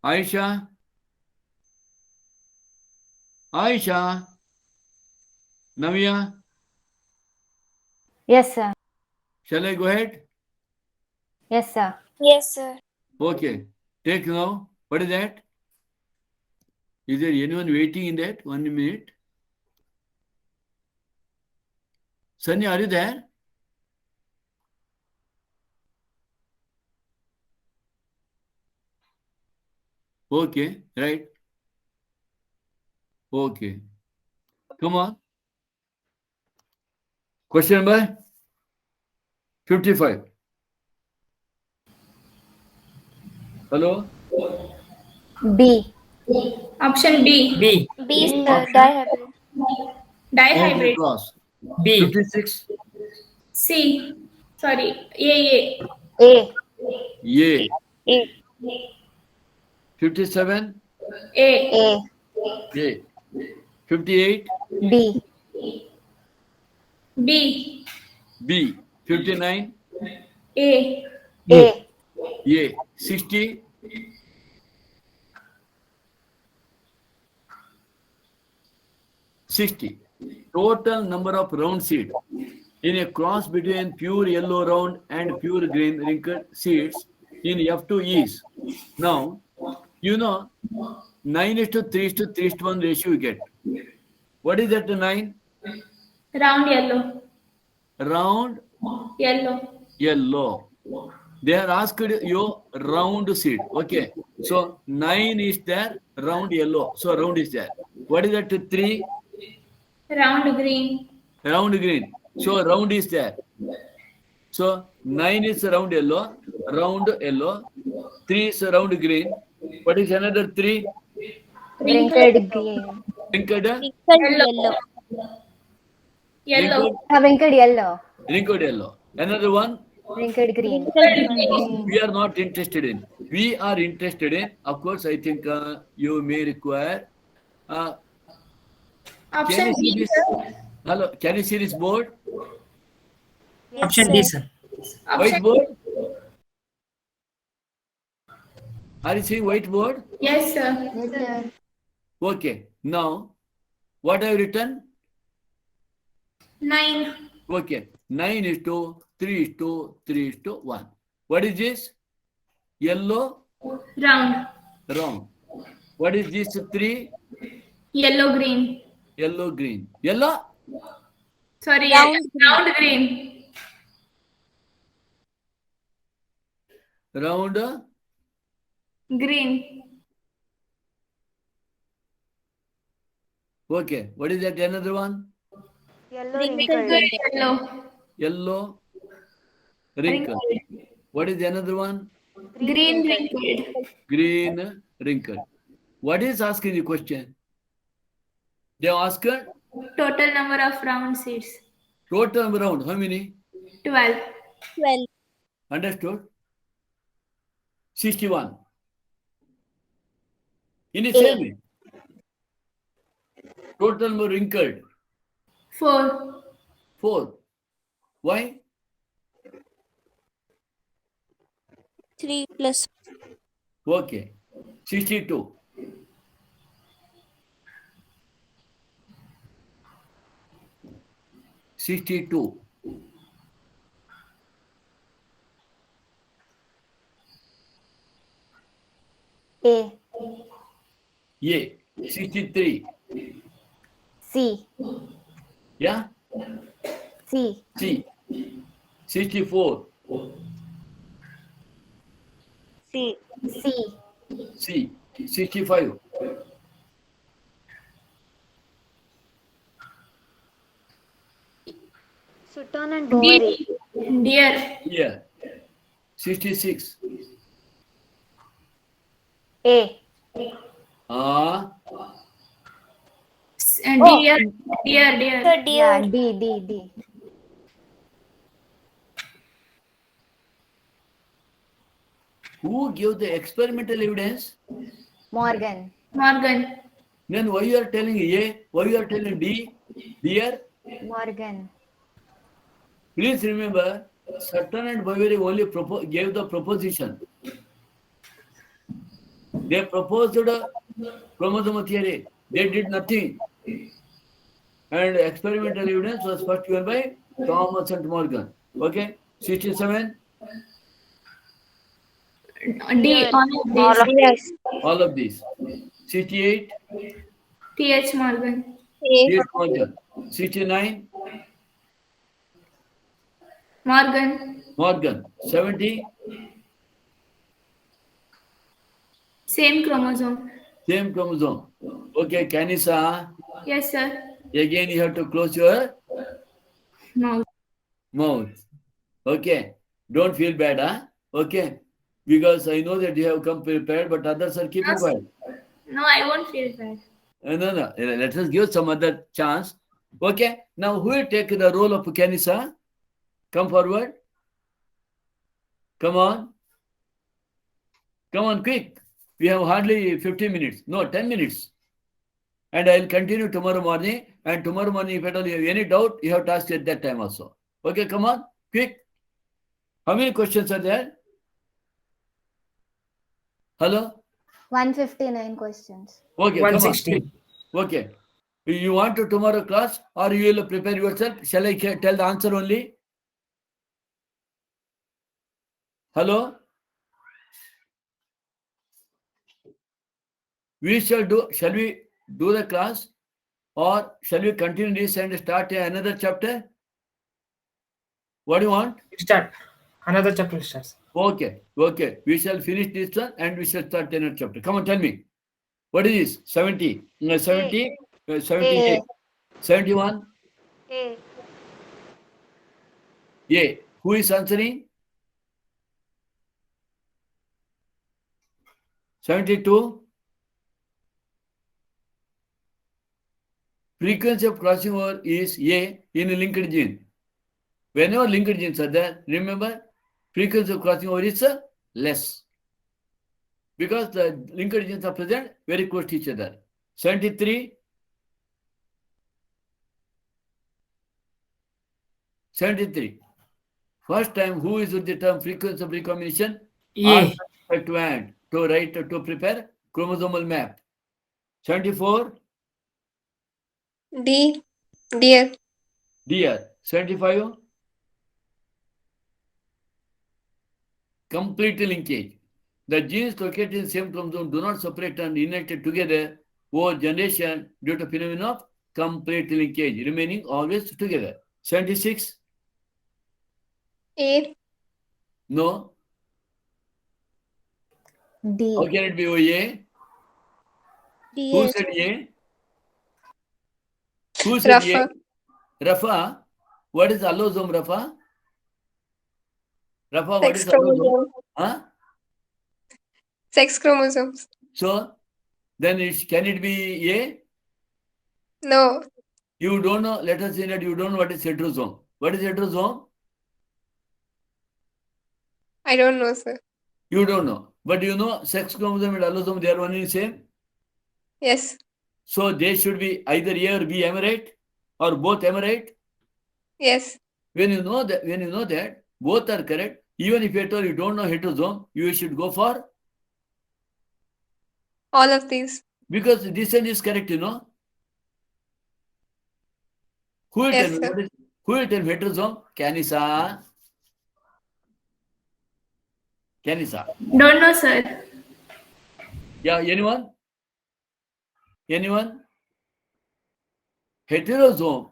Aisha? Aisha, Navya, Yes, sir. shall I go ahead? Yes, sir. Yes, sir. Okay. Take now. What is that? Is there anyone waiting in that? 1 minute. Sanya, are you there? Okay, right. Okay. Come on. Question number 55. Hello? B. Option B. B. B, sir. Option Dihybrid. Okay, Dihybrid. cross. B. 56. C. Sorry. A. A. A. A. 57. A. A. A. 58. B. B. B. 59. A. A. A. 60. 60. Total number of round seed in a cross between pure yellow round and pure green wrinkled seeds in F2 is. Now, you know, 9:3:3:1 ratio you get. What is that 9? Round yellow. Round Yellow. yellow. They are asked you round seed. Okay. So 9 is there, round yellow. So round is there. What is that 3? Round green. Round green. So round is there. So 9 is round yellow. 3 is round green. What is another 3? Wrinkled green. Wrinkled, Yellow. Yellow. Wrinkled yellow. wrinkled yellow. Another one Wrinkled green. we are not interested in. We are interested in, of course, I think you may require. Can Option you see B. this? Hello, can you see this board? Option D, sir. Option Whiteboard? Are you seeing whiteboard? Yes, sir. Yes, sir. Okay. Now, what I have written? 9. Okay. 9:3:3:1. What is this? Yellow, Round. round. What is this 3? Yellow green. Yellow, green. Yellow? Sorry. Round green. Round, Green. okay. What is that another one? Yellow Wrinkled. wrinkled. Yellow. Yellow, wrinkle. What is the another one? Green wrinkled. Green, wrinkle. What is asking the question? They asked Total number of round seeds. total round. How many? 12. 12. Understood? 61. In the A. same way. Total number wrinkled. 4. 4. Why? 3 plus Okay. 62. 62. A. A. 63. C. Yeah? C. C. 64. C. C. C. 65. Sutton and D. Bovary. Deer. Yeah. 66. A. Ah. Deer. Deer. Sir, Yeah, deer. D. D. D. Who gave the experimental evidence? Morgan. Morgan. Then why you are telling A? Why you are telling D? Dear? Morgan. Please remember, Sutton and Bovary only gave the proposition. They proposed a chromosome theory. They did nothing. And experimental evidence was first given by Thomas and Morgan. Okay, 67, D. All of Yes. all of these. 68, T.H. Morgan. A. T.H. Morgan. 69, Morgan. Morgan. 70, Same chromosome. same chromosome. Okay, Kanisa, Yes, sir. again you have to close your Mouth. mouth. Okay, don't feel bad, huh? Okay, because I know that you have come prepared, but others are keeping Yes. quiet. No, I won't feel bad. No. Let us give some other chance. Okay, now who will take the role of Kanisa? Come forward. Come on. Come on, quick. We have hardly 15 minutes. No, 10 minutes. And I'll continue tomorrow morning. And tomorrow morning, if at all you have any doubt, you have to ask at that time also. Okay, come on, quick. How many questions are there? Hello? 159 questions. Okay, come on. 116. Okay. You want to tomorrow class or you will prepare yourself? Shall I tell the answer only? Hello? Shall we do the class or shall we continue this and start another chapter? What do you want? Start. Another chapter starts. Okay. We shall finish this one and we shall start another chapter. Come on, tell me. What is this? 70? 70? 78? 71? A. Yeah. Who is answering? 72? Frequency of crossing over is A in a linked gene. Whenever linked genes are there, remember, frequency of crossing over is less. Because the linked genes are present very close to each other. 73? 73. First time, who is with the term frequency of recombination? A. To write, to prepare chromosomal map. 74? D. Dear. Dear. 75? Complete linkage. The genes located in the same chromosome do not separate and united together over generation due to phenomenon of complete linkage, remaining always together. 76? A. No. D. How can it be A? D. Who said A? Who said A? Rafa. Rafa? What is allosome, Rafa? Rafa, what Sex is allosome? chromosome. Huh? Sex chromosomes. So, then can it be A? No. You don't know, let us say that you don't know what is heterosome. What is heterosome? I don't know, sir. You don't know. But you know sex chromosome and allosome, they are one and same. Yes. So they should be either A or B, am I right? Or both, am I right? Yes. When you know that both are correct, even if at all you don't know heterosome, you should go for, All of these. because this one is correct, you know. Who will Yes, tell me sir. what is, who will tell me heterosome? Kanisa. Kanisa. Don't know, sir. Yeah, anyone? Anyone? Heterosome,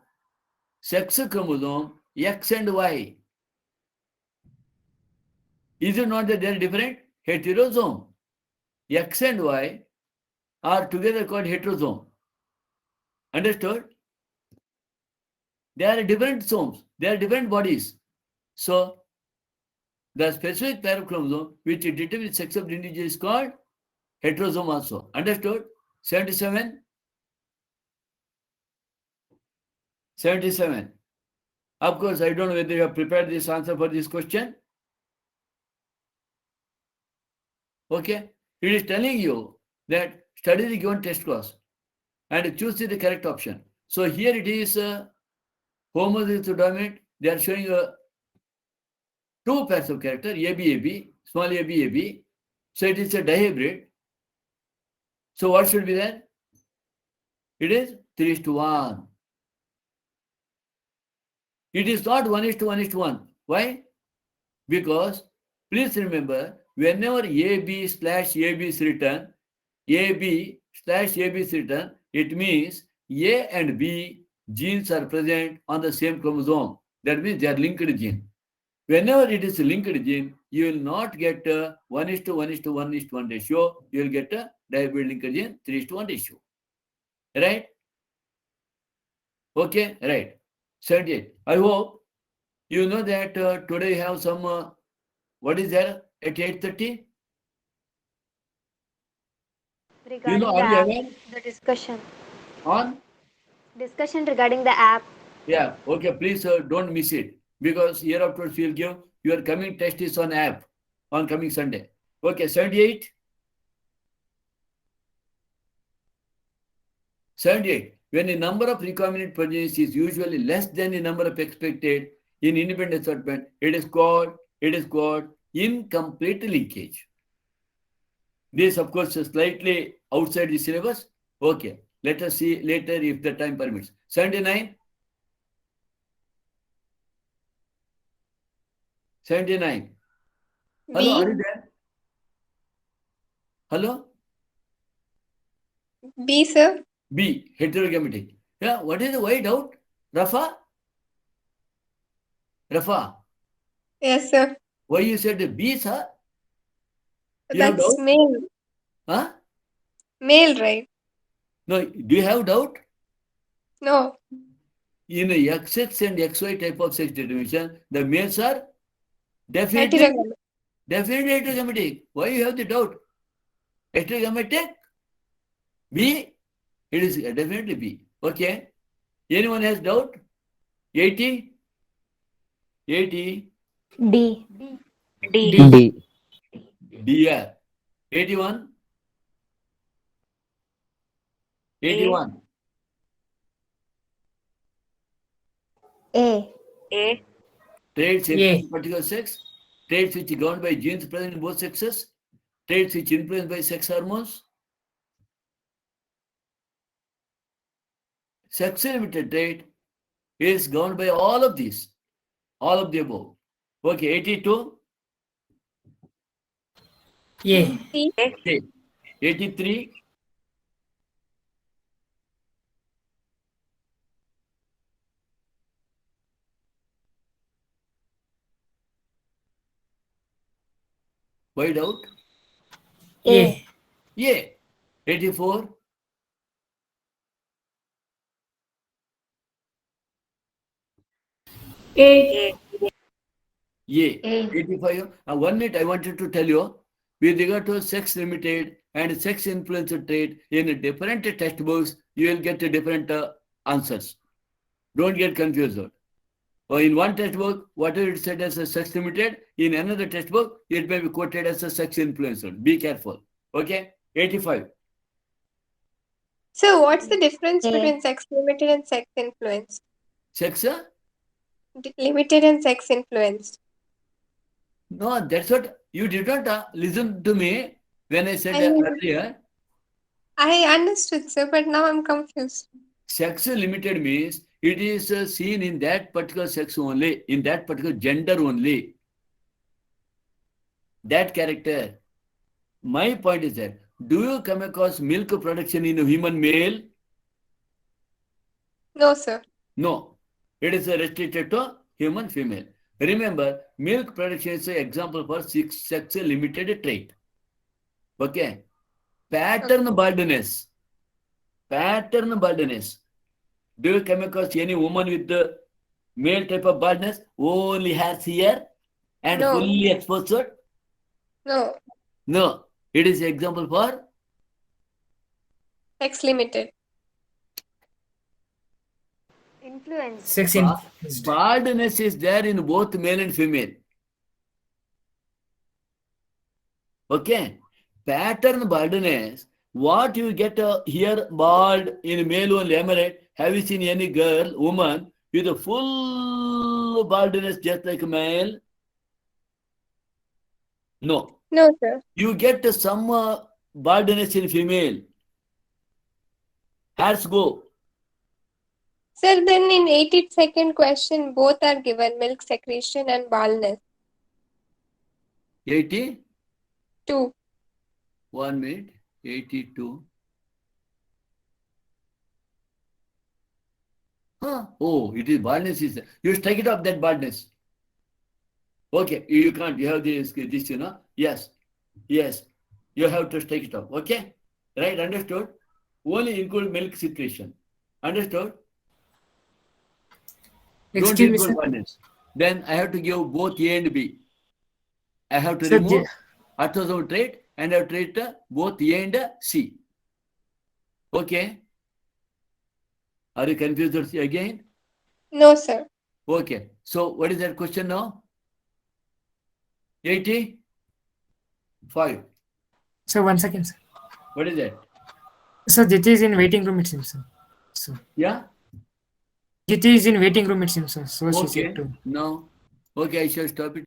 sex chromosome, X and Y. Is it not that they are different? Heterosome, X and Y are together called heterosome. Understood? They are different somes. They are different bodies. So, the specific pair of chromosome which determines sex of the individual is called heterosome also. Understood? 77? 77. Of course, I don't know whether you have prepared this answer for this question. Okay? It is telling you that study the given test clause and choose the correct option. So here it is homozygous to dominant. They are showing two pairs of character, AB, small AB. So it is a dihybrid. So what should be there? It is 3:1. It is not 1:1:1. Why? Because please remember, whenever AB/AB is written, AB/AB is written, it means A and B genes are present on the same chromosome. That means they are linked gene. Whenever it is a linked gene, you will not get a 1:1:1:1 ratio. You will get a diabetic linked gene 3:1 ratio. Right? Okay, right. 78. I hope you know that today you have some, what is there at 8:30? Regarding are the you app, aware? the discussion. On? Discussion regarding the app. Yeah, okay, please don't miss it. Because here afterwards we'll give your coming test is on app on coming Sunday. Okay, 78. 78. When the number of recombinant proteins is usually less than the number of expected in independent assortment, it is called incomplete linkage. This, of course, is slightly outside the syllabus. Okay, let us see later if the time permits. 79. 79. Hello, are you B. there? Hello? B, sir. B, heterogametic. Yeah, what is the white doubt? Rafa? Rafa, Yes, sir. why you said B, sir? You have That's doubt? male. Huh? Male, right? No, do you have doubt? No. In a XX and XY type of sex determination, the males are definitely Heterogametic. heterogametic. Why you have the doubt? Heterogametic? B? It is definitely B. Okay. Anyone has doubt? 80? 80? D. D. D. DR. 81? 81. A. A. Traits A. in particular sex, traits which are governed by genes present in both sexes, traits which influenced by sex hormones, sexually limited trait is governed by all of these, all of the above. Okay, 82, A. C. okay. 83, wide out, A. yeah. 84, A. yeah. 85. 1 minute I wanted to tell you, with regard to sex limited and sex influenced trait in different textbooks, you will get different answers. Don't get confused. Or in one textbook, whatever it said as a sex limited, in another textbook, it may be quoted as a sex influencer. Be careful. Okay? 85. So, what's the difference A. between sex limited and sex influenced? Sex? Limited and sex influenced. No, that's what you did not listen to me when I said I mean, earlier. I understood, sir, but now I'm confused. Sex limited means it is seen in that particular sex only, in that particular gender only. That character. My point is that, do you come across milk production in a human male? No, sir. No. It is restricted to human female. Remember, milk production is an example for sex limited trait. Okay. Pattern baldness. Pattern baldness. Do you come across any woman with the male type of baldness? Only hairs here and No. fully exposed? No. No. It is example for Sex limited. Influence. Sex influenced. baldness is there in both male and female. Okay. Pattern baldness. What you get here bald in male only, am I right? Have you seen any girl, woman with a full baldness just like a male? No. No, sir. You get some baldness in female. Hairs go. Sir, then in 82nd question, both are given, milk secretion and baldness. 80. 2. 1 minute. 82. Huh? Oh, it is baldness. You strike it off that baldness. Okay, you can't. You have this, you know. Yes. Yes. You have to strike it off. Okay? Right? Understood? Only include milk secretion. Understood? Don't Excuse me, include sir. baldness. Then I have to give both A and B. I have to Sir, remove autosomal trait and I have to treat both A and C. Okay? Are you confused again? No, sir. Okay. So what is that question now? 85. Sir, 1 second, sir. What is that? Sir, Jiti is in waiting room, it seems, sir. So, Yeah? Jiti is in waiting room, it seems, sir. So she Okay. said to. No. Okay, I shall stop it.